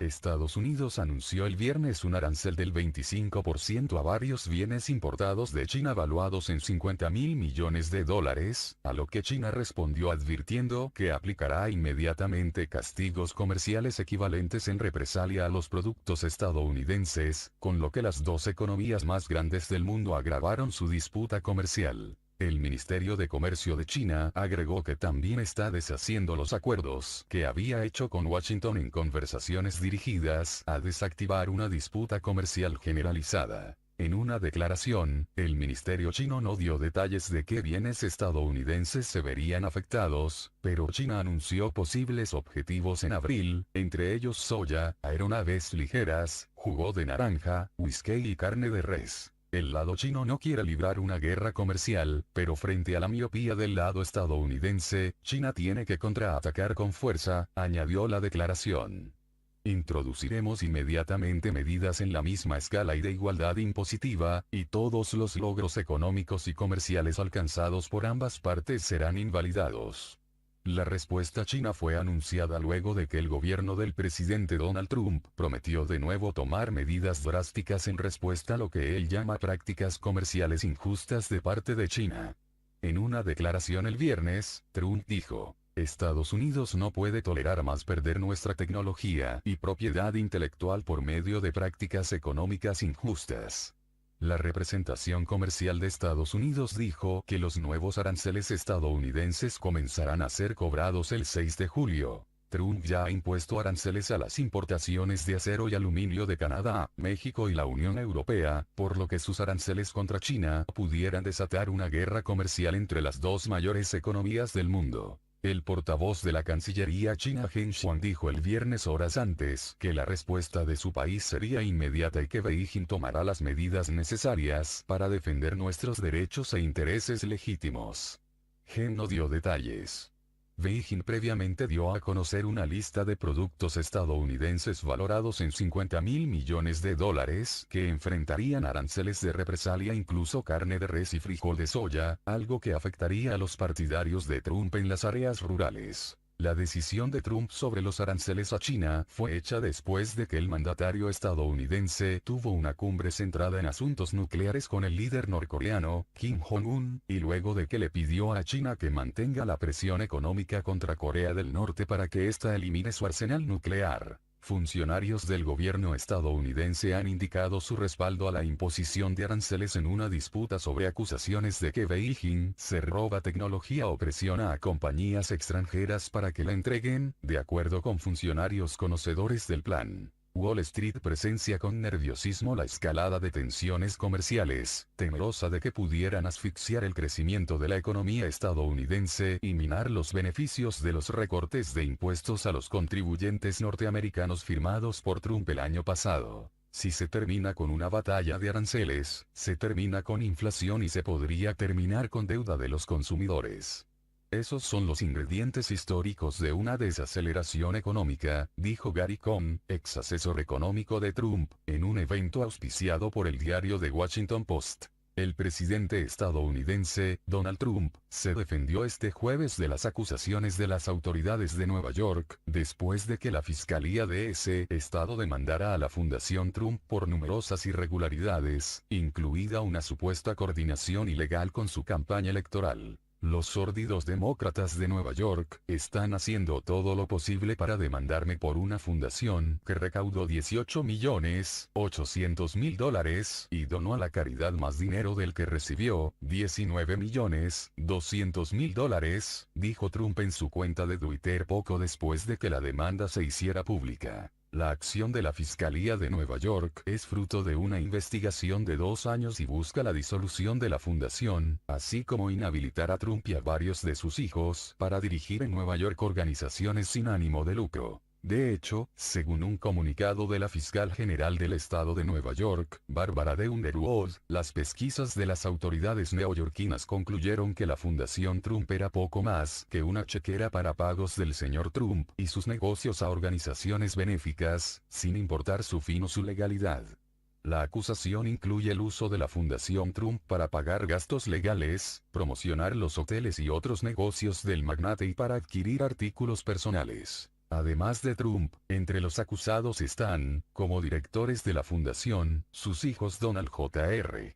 Estados Unidos anunció el viernes un arancel del 25% a varios bienes importados de China valuados en $50.000 millones, a lo que China respondió advirtiendo que aplicará inmediatamente castigos comerciales equivalentes en represalia a los productos estadounidenses, con lo que las dos economías más grandes del mundo agravaron su disputa comercial. El Ministerio de Comercio de China agregó que también está deshaciendo los acuerdos que había hecho con Washington en conversaciones dirigidas a desactivar una disputa comercial generalizada. En una declaración, el ministerio chino no dio detalles de qué bienes estadounidenses se verían afectados, pero China anunció posibles objetivos en abril, entre ellos soya, aeronaves ligeras, jugo de naranja, whisky y carne de res. El lado chino no quiere librar una guerra comercial, pero frente a la miopía del lado estadounidense, China tiene que contraatacar con fuerza, añadió la declaración. Introduciremos inmediatamente medidas en la misma escala y de igualdad impositiva, y todos los logros económicos y comerciales alcanzados por ambas partes serán invalidados. La respuesta china fue anunciada luego de que el gobierno del presidente Donald Trump prometió de nuevo tomar medidas drásticas en respuesta a lo que él llama prácticas comerciales injustas de parte de China. En una declaración el viernes, Trump dijo: Estados Unidos no puede tolerar más perder nuestra tecnología y propiedad intelectual por medio de prácticas económicas injustas. La representación comercial de Estados Unidos dijo que los nuevos aranceles estadounidenses comenzarán a ser cobrados el 6 de julio. Trump ya ha impuesto aranceles a las importaciones de acero y aluminio de Canadá, México y la Unión Europea, por lo que sus aranceles contra China pudieran desatar una guerra comercial entre las dos mayores economías del mundo. El portavoz de la Cancillería china Geng Shuang dijo el viernes horas antes que la respuesta de su país sería inmediata y que Beijing tomará las medidas necesarias para defender nuestros derechos e intereses legítimos. Geng no dio detalles. Beijing previamente dio a conocer una lista de productos estadounidenses valorados en $50.000 millones que enfrentarían aranceles de represalia, incluso carne de res y frijol de soya, algo que afectaría a los partidarios de Trump en las áreas rurales. La decisión de Trump sobre los aranceles a China fue hecha después de que el mandatario estadounidense tuvo una cumbre centrada en asuntos nucleares con el líder norcoreano, Kim Jong-un, y luego de que le pidió a China que mantenga la presión económica contra Corea del Norte para que ésta elimine su arsenal nuclear. Funcionarios del gobierno estadounidense han indicado su respaldo a la imposición de aranceles en una disputa sobre acusaciones de que Beijing se roba tecnología o presiona a compañías extranjeras para que la entreguen, de acuerdo con funcionarios conocedores del plan. Wall Street presencia con nerviosismo la escalada de tensiones comerciales, temerosa de que pudieran asfixiar el crecimiento de la economía estadounidense y minar los beneficios de los recortes de impuestos a los contribuyentes norteamericanos firmados por Trump el año pasado. Si se termina con una batalla de aranceles, se termina con inflación y se podría terminar con deuda de los consumidores. Esos son los ingredientes históricos de una desaceleración económica, dijo Gary Cohn, ex asesor económico de Trump, en un evento auspiciado por el diario The Washington Post. El presidente estadounidense, Donald Trump, se defendió este jueves de las acusaciones de las autoridades de Nueva York, después de que la fiscalía de ese estado demandara a la Fundación Trump por numerosas irregularidades, incluida una supuesta coordinación ilegal con su campaña electoral. Los sórdidos demócratas de Nueva York están haciendo todo lo posible para demandarme por una fundación que recaudó $18.800.000 y donó a la caridad más dinero del que recibió, $19.200.000, dijo Trump en su cuenta de Twitter poco después de que la demanda se hiciera pública. La acción de la Fiscalía de Nueva York es fruto de una investigación de 2 años y busca la disolución de la fundación, así como inhabilitar a Trump y a varios de sus hijos para dirigir en Nueva York organizaciones sin ánimo de lucro. De hecho, según un comunicado de la fiscal general del estado de Nueva York, Barbara de Underwood, las pesquisas de las autoridades neoyorquinas concluyeron que la Fundación Trump era poco más que una chequera para pagos del señor Trump y sus negocios a organizaciones benéficas, sin importar su fin o su legalidad. La acusación incluye el uso de la Fundación Trump para pagar gastos legales, promocionar los hoteles y otros negocios del magnate y para adquirir artículos personales. Además de Trump, entre los acusados están, como directores de la fundación, sus hijos Donald Jr.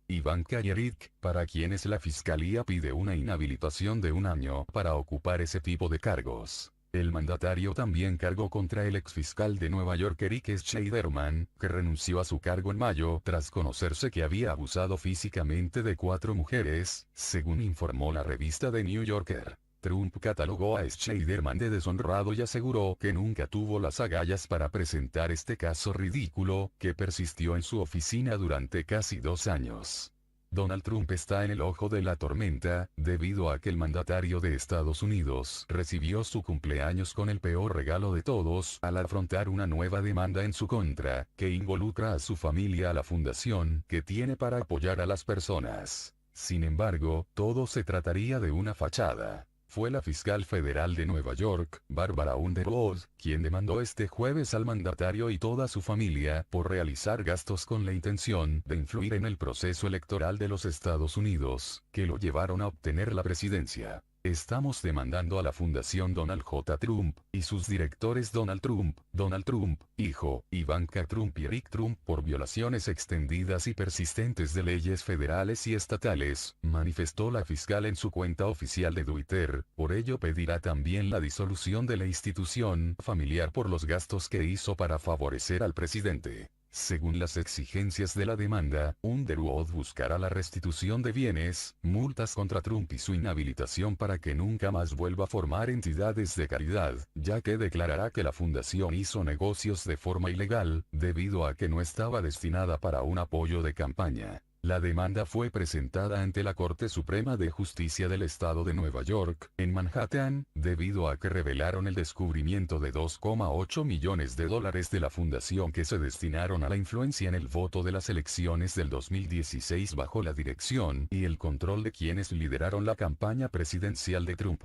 Ivanka y Eric, para quienes la fiscalía pide una inhabilitación de 1 año para ocupar ese tipo de cargos. El mandatario también cargó contra el exfiscal de Nueva York Eric Scheiderman, que renunció a su cargo en mayo tras conocerse que había abusado físicamente de 4 mujeres, según informó la revista The New Yorker. Trump catalogó a Scheiderman de deshonrado y aseguró que nunca tuvo las agallas para presentar este caso ridículo, que persistió en su oficina durante casi 2 años. Donald Trump está en el ojo de la tormenta, debido a que el mandatario de Estados Unidos recibió su cumpleaños con el peor regalo de todos al afrontar una nueva demanda en su contra, que involucra a su familia a la fundación que tiene para apoyar a las personas. Sin embargo, todo se trataría de una fachada. Fue la fiscal federal de Nueva York, Barbara Underwood, quien demandó este jueves al mandatario y toda su familia por realizar gastos con la intención de influir en el proceso electoral de los Estados Unidos, que lo llevaron a obtener la presidencia. Estamos demandando a la Fundación Donald J. Trump, y sus directores Donald Trump, hijo, Ivanka Trump y Eric Trump por violaciones extendidas y persistentes de leyes federales y estatales, manifestó la fiscal en su cuenta oficial de Twitter, por ello pedirá también la disolución de la institución familiar por los gastos que hizo para favorecer al presidente. Según las exigencias de la demanda, Underwood buscará la restitución de bienes, multas contra Trump y su inhabilitación para que nunca más vuelva a formar entidades de caridad, ya que declarará que la fundación hizo negocios de forma ilegal, debido a que no estaba destinada para un apoyo de campaña. La demanda fue presentada ante la Corte Suprema de Justicia del Estado de Nueva York, en Manhattan, debido a que revelaron el descubrimiento de $2,8 millones de la fundación que se destinaron a la influencia en el voto de las elecciones del 2016 bajo la dirección y el control de quienes lideraron la campaña presidencial de Trump.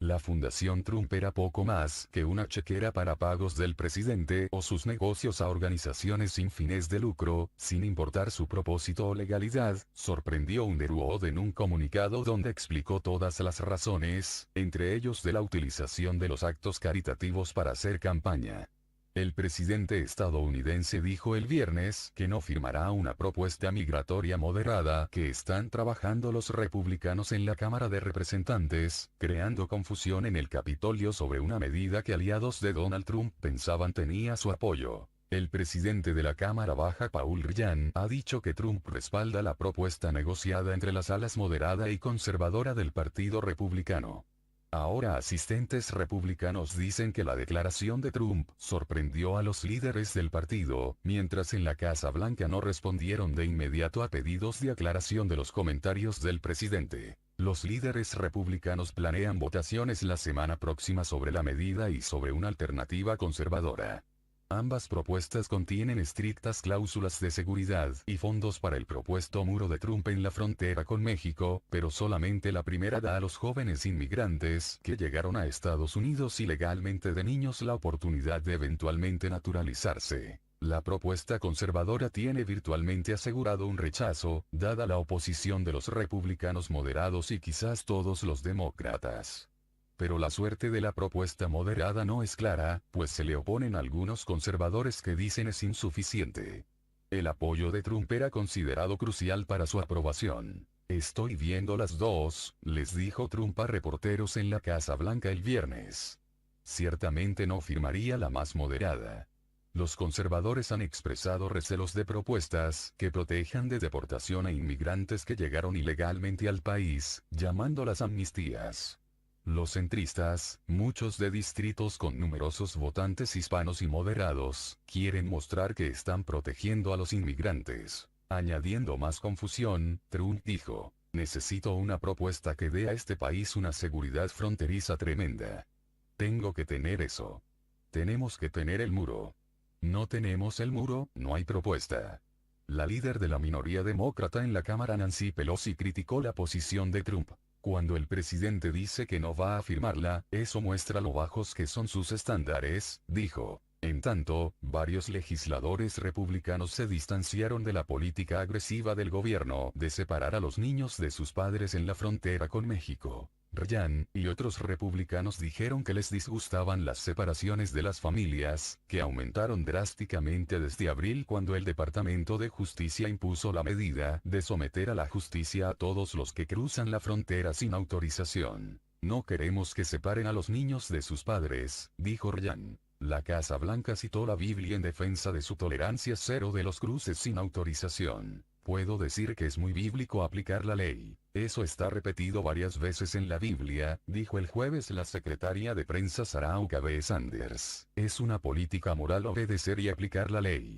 La Fundación Trump era poco más que una chequera para pagos del presidente o sus negocios a organizaciones sin fines de lucro, sin importar su propósito o legalidad, sorprendió Underwood en un comunicado donde explicó todas las razones, entre ellos de la utilización de los actos caritativos para hacer campaña. El presidente estadounidense dijo el viernes que no firmará una propuesta migratoria moderada que están trabajando los republicanos en la Cámara de Representantes, creando confusión en el Capitolio sobre una medida que aliados de Donald Trump pensaban tenía su apoyo. El presidente de la Cámara Baja, Paul Ryan, ha dicho que Trump respalda la propuesta negociada entre las alas moderada y conservadora del Partido Republicano. Ahora asistentes republicanos dicen que la declaración de Trump sorprendió a los líderes del partido, mientras en la Casa Blanca no respondieron de inmediato a pedidos de aclaración de los comentarios del presidente. Los líderes republicanos planean votaciones la semana próxima sobre la medida y sobre una alternativa conservadora. Ambas propuestas contienen estrictas cláusulas de seguridad y fondos para el propuesto muro de Trump en la frontera con México, pero solamente la primera da a los jóvenes inmigrantes que llegaron a Estados Unidos ilegalmente de niños la oportunidad de eventualmente naturalizarse. La propuesta conservadora tiene virtualmente asegurado un rechazo, dada la oposición de los republicanos moderados y quizás todos los demócratas. Pero la suerte de la propuesta moderada no es clara, pues se le oponen algunos conservadores que dicen es insuficiente. El apoyo de Trump era considerado crucial para su aprobación. Estoy viendo las dos, les dijo Trump a reporteros en la Casa Blanca el viernes. Ciertamente no firmaría la más moderada. Los conservadores han expresado recelos de propuestas que protejan de deportación a inmigrantes que llegaron ilegalmente al país, llamándolas amnistías. Los centristas, muchos de distritos con numerosos votantes hispanos y moderados, quieren mostrar que están protegiendo a los inmigrantes. Añadiendo más confusión, Trump dijo, necesito una propuesta que dé a este país una seguridad fronteriza tremenda. Tengo que tener eso. Tenemos que tener el muro. No tenemos el muro, no hay propuesta. La líder de la minoría demócrata en la Cámara, Nancy Pelosi, criticó la posición de Trump. Cuando el presidente dice que no va a firmarla, eso muestra lo bajos que son sus estándares, dijo. En tanto, varios legisladores republicanos se distanciaron de la política agresiva del gobierno de separar a los niños de sus padres en la frontera con México. Ryan y otros republicanos dijeron que les disgustaban las separaciones de las familias, que aumentaron drásticamente desde abril cuando el Departamento de Justicia impuso la medida de someter a la justicia a todos los que cruzan la frontera sin autorización. No queremos que separen a los niños de sus padres, dijo Ryan. La Casa Blanca citó la Biblia en defensa de su tolerancia cero de los cruces sin autorización. Puedo decir que es muy bíblico aplicar la ley. Eso está repetido varias veces en la Biblia, dijo el jueves la secretaria de prensa Sarah Huckabee Sanders. Es una política moral obedecer y aplicar la ley.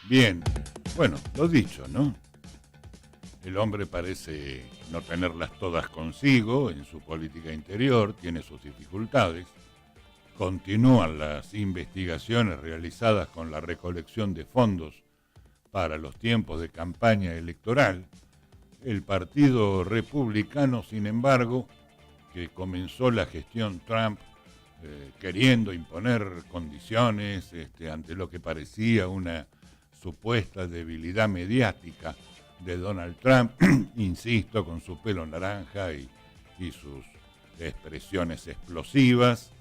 Bien, bueno, lo dicho, ¿no? El hombre parece no tenerlas todas consigo en su política interior, tiene sus dificultades. Continúan las investigaciones realizadas con la recolección de fondos para los tiempos de campaña electoral. El Partido Republicano, sin embargo, que comenzó la gestión Trump queriendo imponer condiciones ante lo que parecía una supuesta debilidad mediática de Donald Trump, insisto, con su pelo naranja y sus expresiones explosivas,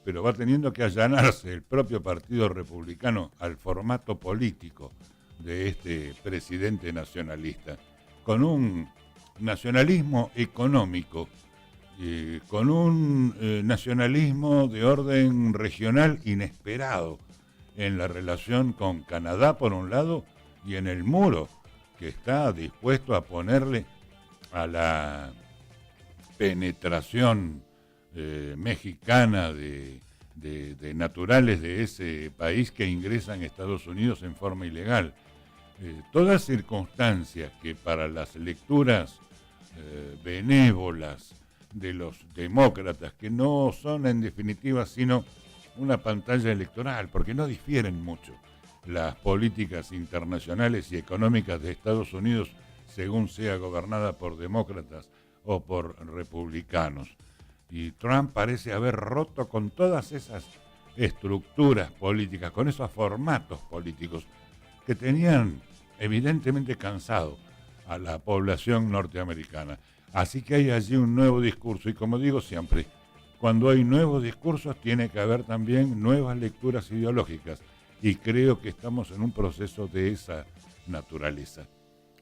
pero va teniendo que allanarse el propio Partido Republicano al formato político de este presidente nacionalista, con un nacionalismo económico con un nacionalismo de orden regional inesperado en la relación con Canadá por un lado y en el muro que está dispuesto a ponerle a la penetración mexicana de naturales de ese país que ingresan a Estados Unidos en forma ilegal. Todas circunstancias que para las lecturas benévolas de los demócratas, que no son en definitiva sino una pantalla electoral, porque no difieren mucho las políticas internacionales y económicas de Estados Unidos según sea gobernada por demócratas o por republicanos. Y Trump parece haber roto con todas esas estructuras políticas, con esos formatos políticos que tenían evidentemente cansado a la población norteamericana. Así que hay allí un nuevo discurso, y como digo siempre, cuando hay nuevos discursos tiene que haber también nuevas lecturas ideológicas, y creo que estamos en un proceso de esa naturaleza.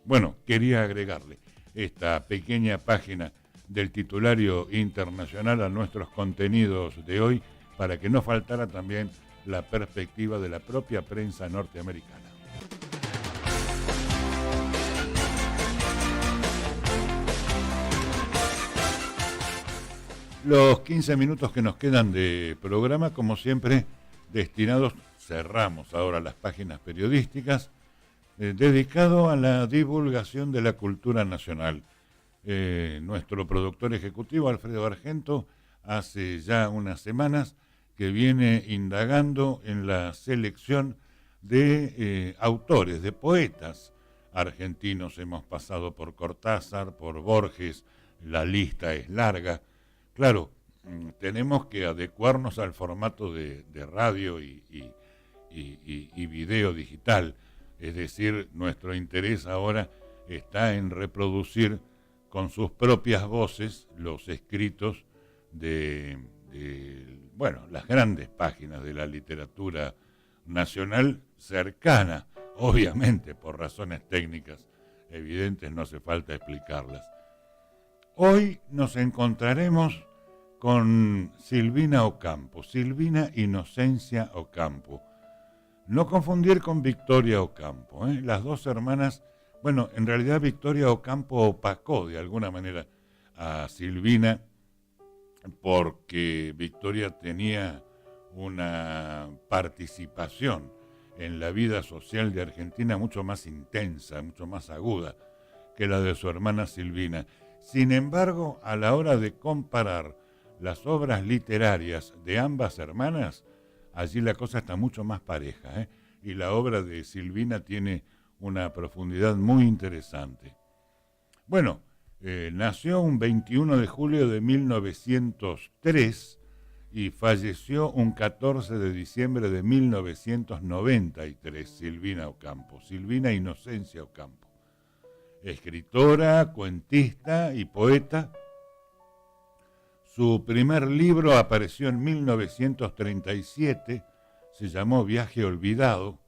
Bueno, quería agregarle esta pequeña página del Titulario Internacional a nuestros contenidos de hoy, para que no faltara también la perspectiva de la propia prensa norteamericana. Los 15 minutos que nos quedan de programa, como siempre, destinados, cerramos ahora las páginas periodísticas, dedicado a la divulgación de la cultura nacional. Nuestro productor ejecutivo, Alfredo Argento, hace ya unas semanas que viene indagando en la selección de autores, de poetas argentinos. Hemos pasado por Cortázar, por Borges, la lista es larga. Claro, tenemos que adecuarnos al formato de radio y video digital. Es decir, nuestro interés ahora está en reproducir con sus propias voces los escritos de las grandes páginas de la literatura nacional cercana, obviamente por razones técnicas evidentes, no hace falta explicarlas. Hoy nos encontraremos con Silvina Ocampo, Silvina Inocencia Ocampo. No confundir con Victoria Ocampo, ¿eh? Las dos hermanas, bueno, en realidad Victoria Ocampo opacó de alguna manera a Silvina porque Victoria tenía una participación en la vida social de Argentina mucho más intensa, mucho más aguda que la de su hermana Silvina. Sin embargo, a la hora de comparar las obras literarias de ambas hermanas, allí la cosa está mucho más pareja, ¿eh? Y la obra de Silvina tiene una profundidad muy interesante. Bueno, nació un 21 de julio de 1903 y falleció un 14 de diciembre de 1993, Silvina Ocampo, Silvina Inocencia Ocampo. Escritora, cuentista y poeta. Su primer libro apareció en 1937, se llamó Viaje Olvidado,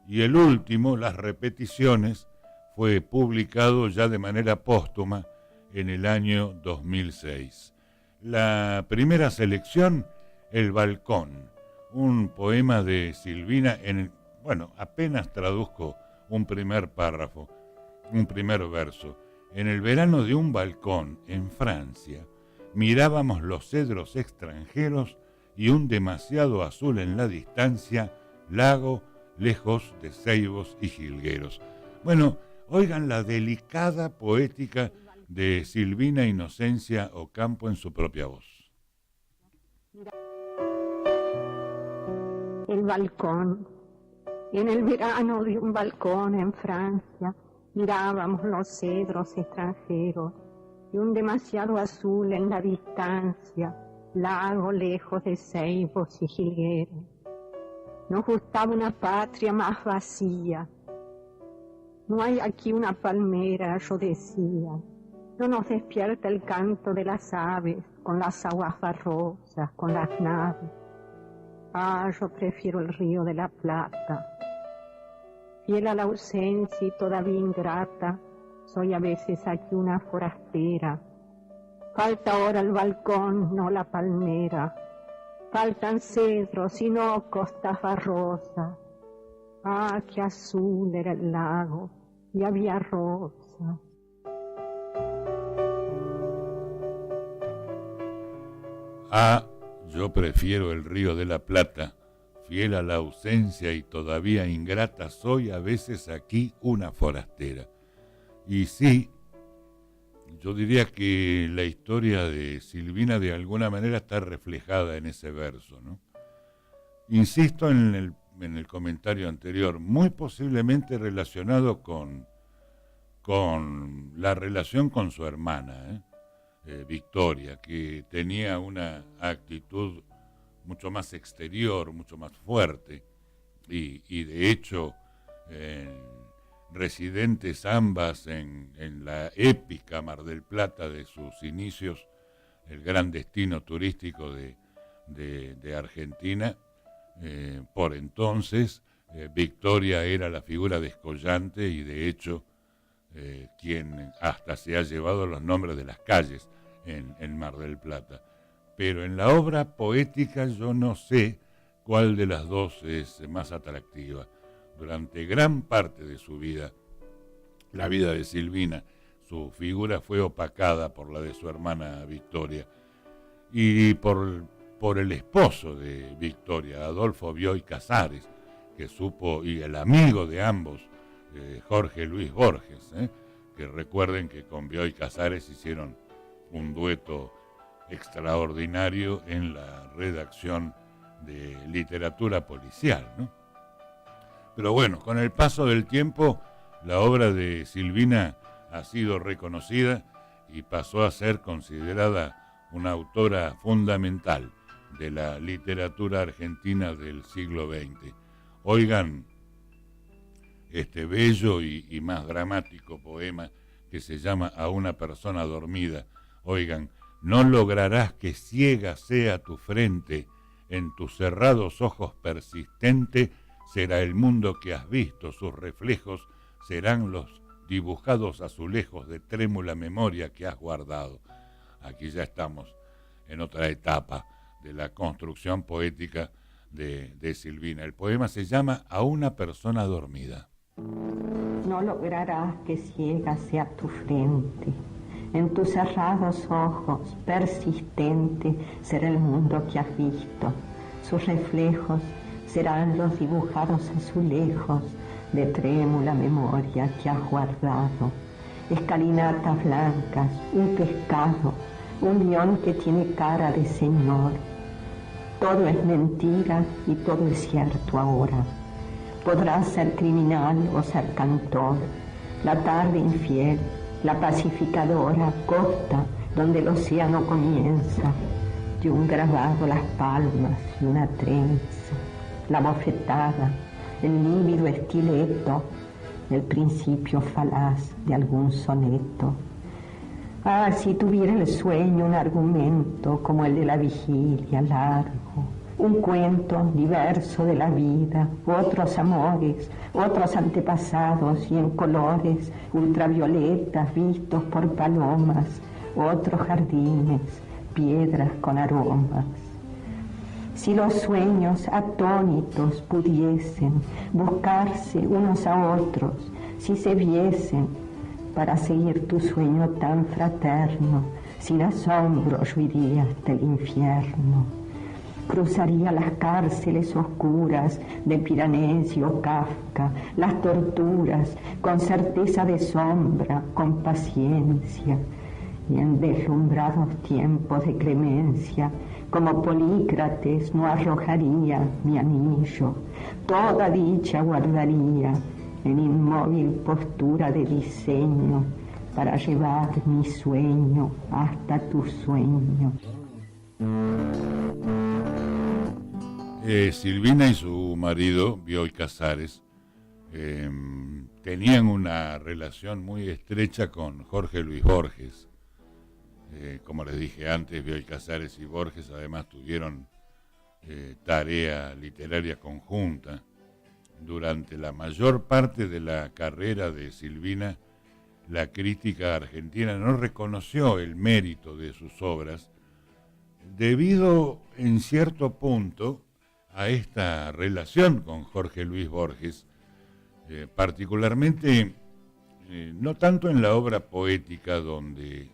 y el último, Las Repeticiones, fue publicado ya de manera póstuma en el año 2006. La primera selección, El Balcón, un poema de Silvina, apenas traduzco un primer párrafo, un primer verso. En el verano de un balcón en Francia, mirábamos los cedros extranjeros y un demasiado azul en la distancia, lago lejos de ceibos y jilgueros. Bueno, oigan la delicada poética de Silvina Inocencia Ocampo en su propia voz. El balcón. En el verano de un balcón en Francia, mirábamos los cedros extranjeros y un demasiado azul en la distancia, lago lejos de ceibos y jilgueros. Nos gustaba una patria más vacía. No hay aquí una palmera, yo decía. No nos despierta el canto de las aves, con las aguas barrosas, con las naves. Yo prefiero el río de la Plata. Fiel a la ausencia y todavía ingrata, soy a veces aquí una forastera. Falta ahora el balcón, no la palmera. Faltan cedros y no costas barrosas. Ah, qué azul era el lago y había rosas. Ah, yo prefiero el río de la Plata, fiel a la ausencia y todavía ingrata, soy a veces aquí una forastera. Y sí, yo diría que la historia de Silvina de alguna manera está reflejada en ese verso, ¿no? Insisto en el comentario anterior, muy posiblemente relacionado con la relación con su hermana, Victoria, que tenía una actitud mucho más exterior, mucho más fuerte, y de hecho, residentes ambas en la épica Mar del Plata de sus inicios, el gran destino turístico de Argentina, por entonces Victoria era la figura descollante y de hecho quien hasta se ha llevado los nombres de las calles en Mar del Plata. Pero en la obra poética yo no sé cuál de las dos es más atractiva. Durante gran parte de su vida, la vida de Silvina, su figura fue opacada por la de su hermana Victoria y por el esposo de Victoria, Adolfo Bioy Casares, que supo, y el amigo de ambos, Jorge Luis Borges, que recuerden que con Bioy Casares hicieron un dueto extraordinario en la redacción de literatura policial, ¿no? Pero bueno, con el paso del tiempo, la obra de Silvina ha sido reconocida y pasó a ser considerada una autora fundamental de la literatura argentina del siglo XX. Oigan este bello y más dramático poema que se llama A una persona dormida. Oigan, no lograrás que ciega sea tu frente, en tus cerrados ojos persistente será el mundo que has visto, sus reflejos serán los dibujados azulejos de trémula memoria que has guardado. Aquí ya estamos en otra etapa de la construcción poética de Silvina. El poema se llama A una persona dormida. No lograrás que ciega sea tu frente, en tus cerrados ojos persistente será el mundo que has visto, sus reflejos serán los dibujados azulejos de trémula memoria que has guardado. Escalinatas blancas, un pescado, un león que tiene cara de señor. Todo es mentira y todo es cierto ahora. Podrás ser criminal o ser cantor, la tarde infiel, la pacificadora costa donde el océano comienza, y un grabado las palmas y una trenza, la bofetada, el lívido estileto, el principio falaz de algún soneto. Ah, si tuviera el sueño un argumento como el de la vigilia largo, un cuento diverso de la vida, otros amores, otros antepasados y en colores ultravioletas vistos por palomas, otros jardines, piedras con aromas. Si los sueños atónitos pudiesen buscarse unos a otros, si se viesen para seguir tu sueño tan fraterno, sin asombro yo iría hasta el infierno. Cruzaría las cárceles oscuras de Piranesi o Kafka, las torturas, con certeza de sombra, con paciencia, y en deslumbrados tiempos de clemencia, como Polícrates no arrojaría mi anillo, toda dicha guardaría en inmóvil postura de diseño, para llevar mi sueño hasta tu sueño. Silvina y su marido, Bioy Casares, tenían una relación muy estrecha con Jorge Luis Borges. Como les dije antes, Bioy Casares y Borges además tuvieron tarea literaria conjunta. Durante la mayor parte de la carrera de Silvina, la crítica argentina no reconoció el mérito de sus obras debido en cierto punto a esta relación con Jorge Luis Borges, particularmente no tanto en la obra poética, donde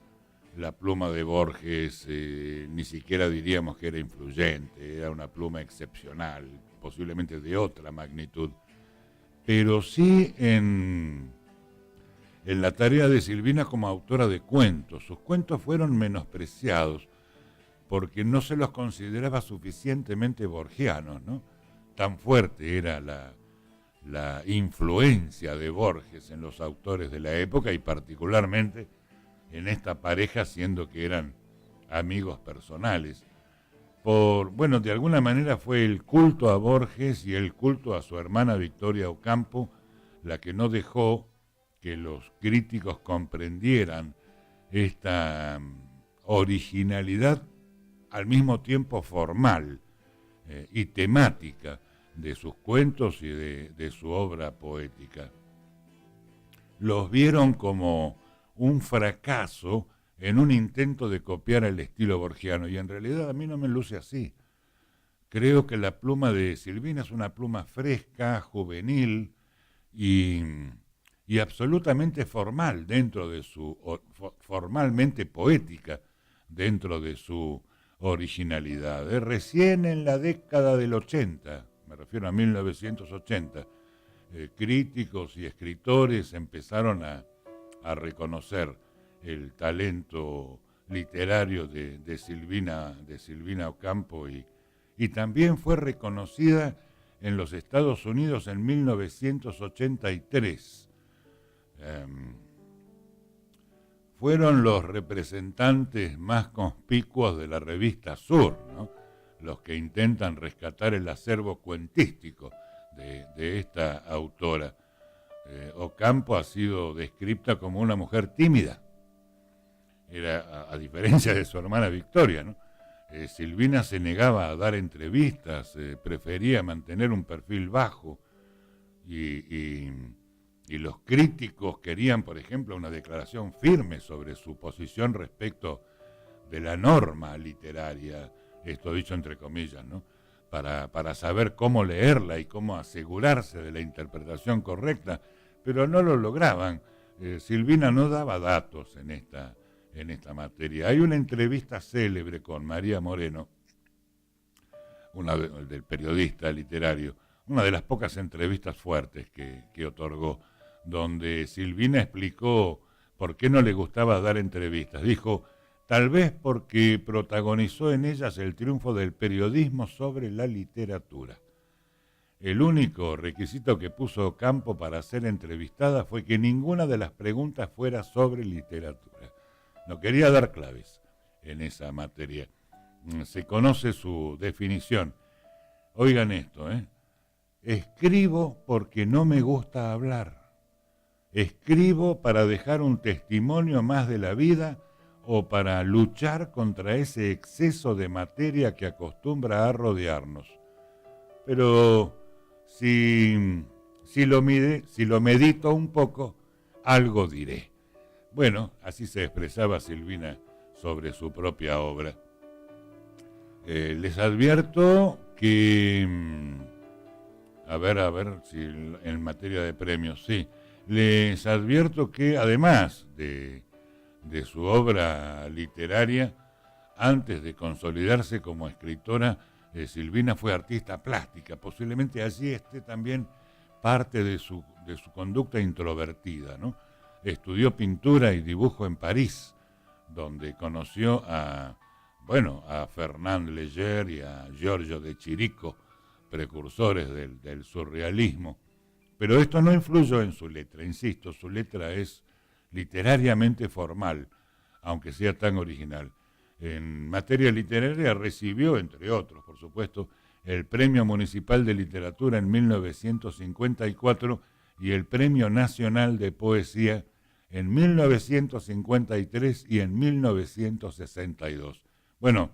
la pluma de Borges ni siquiera diríamos que era influyente, era una pluma excepcional, posiblemente de otra magnitud, pero sí en la tarea de Silvina como autora de cuentos. Sus cuentos fueron menospreciados porque no se los consideraba suficientemente borgianos, ¿no? Tan fuerte era la influencia de Borges en los autores de la época y particularmente en esta pareja, siendo que eran amigos personales. De alguna manera fue el culto a Borges y el culto a su hermana Victoria Ocampo la que no dejó que los críticos comprendieran esta originalidad al mismo tiempo formal y temática de sus cuentos y de su obra poética. Los vieron como un fracaso en un intento de copiar el estilo borgiano, y en realidad a mí no me luce así. Creo que la pluma de Silvina es una pluma fresca, juvenil y absolutamente formal dentro de formalmente poética dentro de su originalidad. Recién en la década del 80, me refiero a 1980, críticos y escritores empezaron a reconocer el talento literario de Silvina Ocampo y también fue reconocida en los Estados Unidos en 1983. Fueron los representantes más conspicuos de la revista Sur, ¿no? Los que intentan rescatar el acervo cuentístico de esta autora. Ocampo ha sido descrita como una mujer tímida. Era, a diferencia de su hermana Victoria, ¿no? Silvina se negaba a dar entrevistas, prefería mantener un perfil bajo y los críticos querían, por ejemplo, una declaración firme sobre su posición respecto de la norma literaria, esto dicho entre comillas, ¿no? Para saber cómo leerla y cómo asegurarse de la interpretación correcta, pero no lo lograban. Silvina no daba datos en esta materia. Hay una entrevista célebre con María Moreno, del periodista literario, una de las pocas entrevistas fuertes que otorgó, donde Silvina explicó por qué no le gustaba dar entrevistas. Dijo, tal vez porque protagonizó en ellas el triunfo del periodismo sobre la literatura. El único requisito que puso Ocampo para ser entrevistada fue que ninguna de las preguntas fuera sobre literatura. No quería dar claves en esa materia. Se conoce su definición. Oigan esto, escribo porque no me gusta hablar. Escribo para dejar un testimonio más de la vida o para luchar contra ese exceso de materia que acostumbra a rodearnos. Pero si lo medito un poco, algo diré. Bueno, así se expresaba Silvina sobre su propia obra. Les advierto que, a ver si en materia de premios, sí, les advierto que además de su obra literaria, antes de consolidarse como escritora, Silvina fue artista plástica. Posiblemente allí esté también parte de su conducta introvertida, ¿no? Estudió pintura y dibujo en París, donde conoció a Fernand Léger y a Giorgio de Chirico, precursores del surrealismo. Pero esto no influyó en su letra, insisto, su letra es literariamente formal, aunque sea tan original. En materia literaria recibió, entre otros, por supuesto, el Premio Municipal de Literatura en 1954 y el Premio Nacional de Poesía en 1953 y en 1962. Bueno,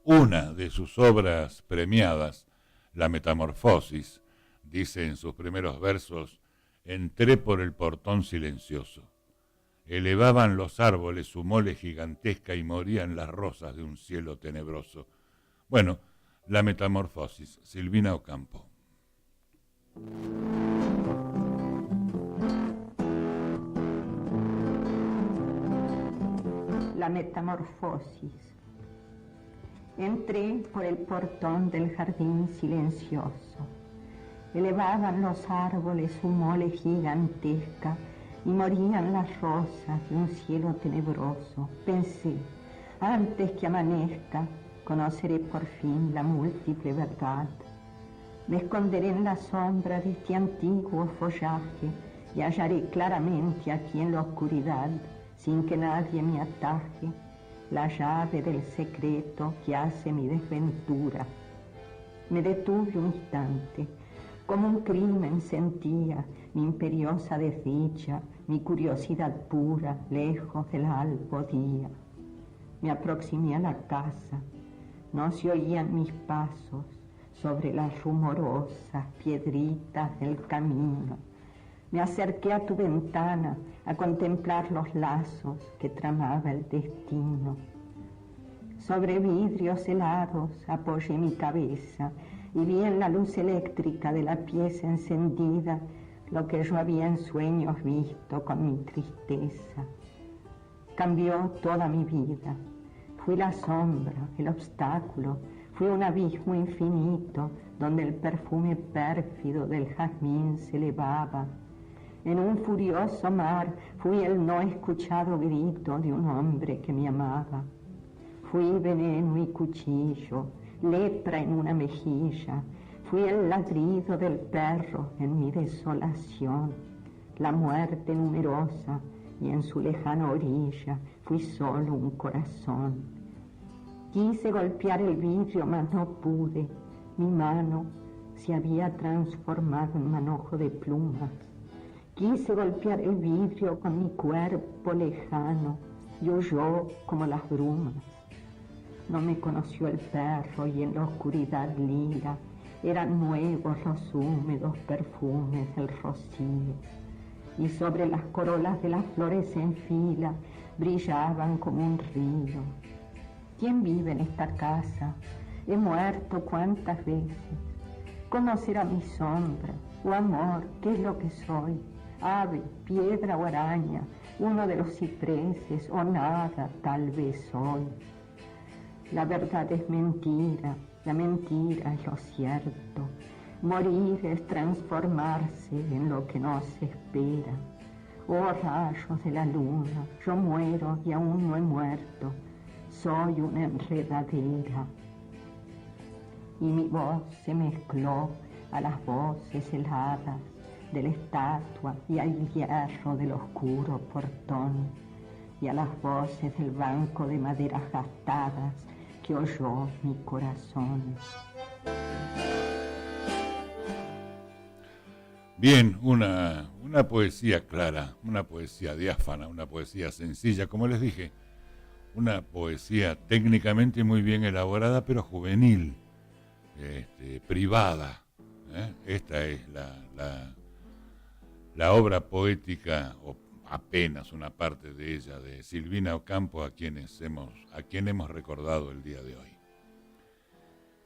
una de sus obras premiadas, La Metamorfosis, dice en sus primeros versos entré por el portón silencioso. Elevaban los árboles su mole gigantesca y morían las rosas de un cielo tenebroso. Bueno, la metamorfosis, Silvina Ocampo. La metamorfosis. Entré por el portón del jardín silencioso. Elevaban los árboles su mole gigantesca y morían las rosas de un cielo tenebroso. Pensé, antes que amanezca, conoceré por fin la múltiple verdad. Me esconderé en la sombra de este antiguo follaje y hallaré claramente aquí en la oscuridad, sin que nadie me ataje, la llave del secreto que hace mi desventura. Me detuve un instante, como un crimen sentía mi imperiosa desdicha, mi curiosidad pura, lejos del albo día. Me aproximé a la casa, no se oían mis pasos sobre las rumorosas piedritas del camino. Me acerqué a tu ventana a contemplar los lazos que tramaba el destino. Sobre vidrios helados apoyé mi cabeza y vi en la luz eléctrica de la pieza encendida lo que yo había en sueños visto con mi tristeza. Cambió toda mi vida. Fui la sombra, el obstáculo, fui un abismo infinito donde el perfume pérfido del jazmín se elevaba. En un furioso mar fui el no escuchado grito de un hombre que me amaba. Fui veneno y cuchillo, lepra en una mejilla, fui el ladrido del perro en mi desolación, la muerte numerosa y en su lejana orilla fui solo un corazón. Quise golpear el vidrio, mas no pude, mi mano se había transformado en manojo de plumas. Quise golpear el vidrio con mi cuerpo lejano y huyó como las brumas. No me conoció el perro y en la oscuridad lila eran nuevos los húmedos perfumes del rocío. Y sobre las corolas de las flores en fila brillaban como un río. ¿Quién vive en esta casa? He muerto cuántas veces. ¿Cómo será mi sombra? Oh amor, ¿qué es lo que soy? Ave, piedra o araña, uno de los cipreses o nada, tal vez soy. La verdad es mentira, la mentira es lo cierto. Morir es transformarse en lo que no se espera. Oh rayos de la luna, yo muero y aún no he muerto. Soy una enredadera. Y mi voz se mezcló a las voces heladas de la estatua y al hierro del oscuro portón y a las voces del banco de maderas gastadas que oyó mi corazón. Bien, una poesía clara, una poesía diáfana, una poesía sencilla, como les dije, una poesía técnicamente muy bien elaborada, pero juvenil, privada. Esta es la obra poética, o apenas una parte de ella, de Silvina Ocampo, a quien hemos recordado el día de hoy.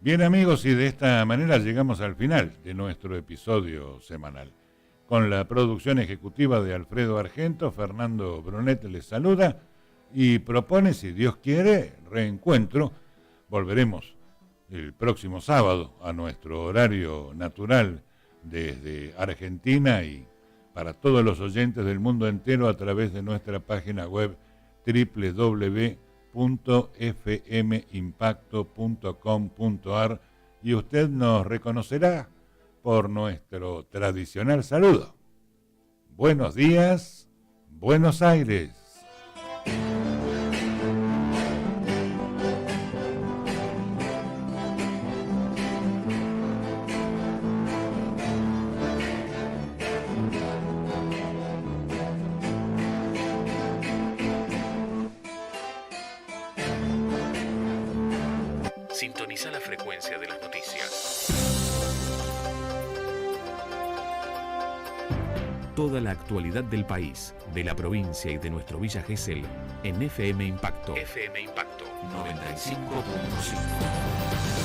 Bien amigos, y de esta manera llegamos al final de nuestro episodio semanal. Con la producción ejecutiva de Alfredo Argento, Fernando Brunet les saluda y propone, si Dios quiere, reencuentro. Volveremos el próximo sábado a nuestro horario natural desde Argentina y para todos los oyentes del mundo entero a través de nuestra página web www.fmimpacto.com.ar, y usted nos reconocerá por nuestro tradicional saludo. Buenos días, Buenos Aires. Sintoniza la frecuencia de las noticias. Toda la actualidad del país, de la provincia y de nuestro Villa Gesell en FM Impacto. FM Impacto 95.5.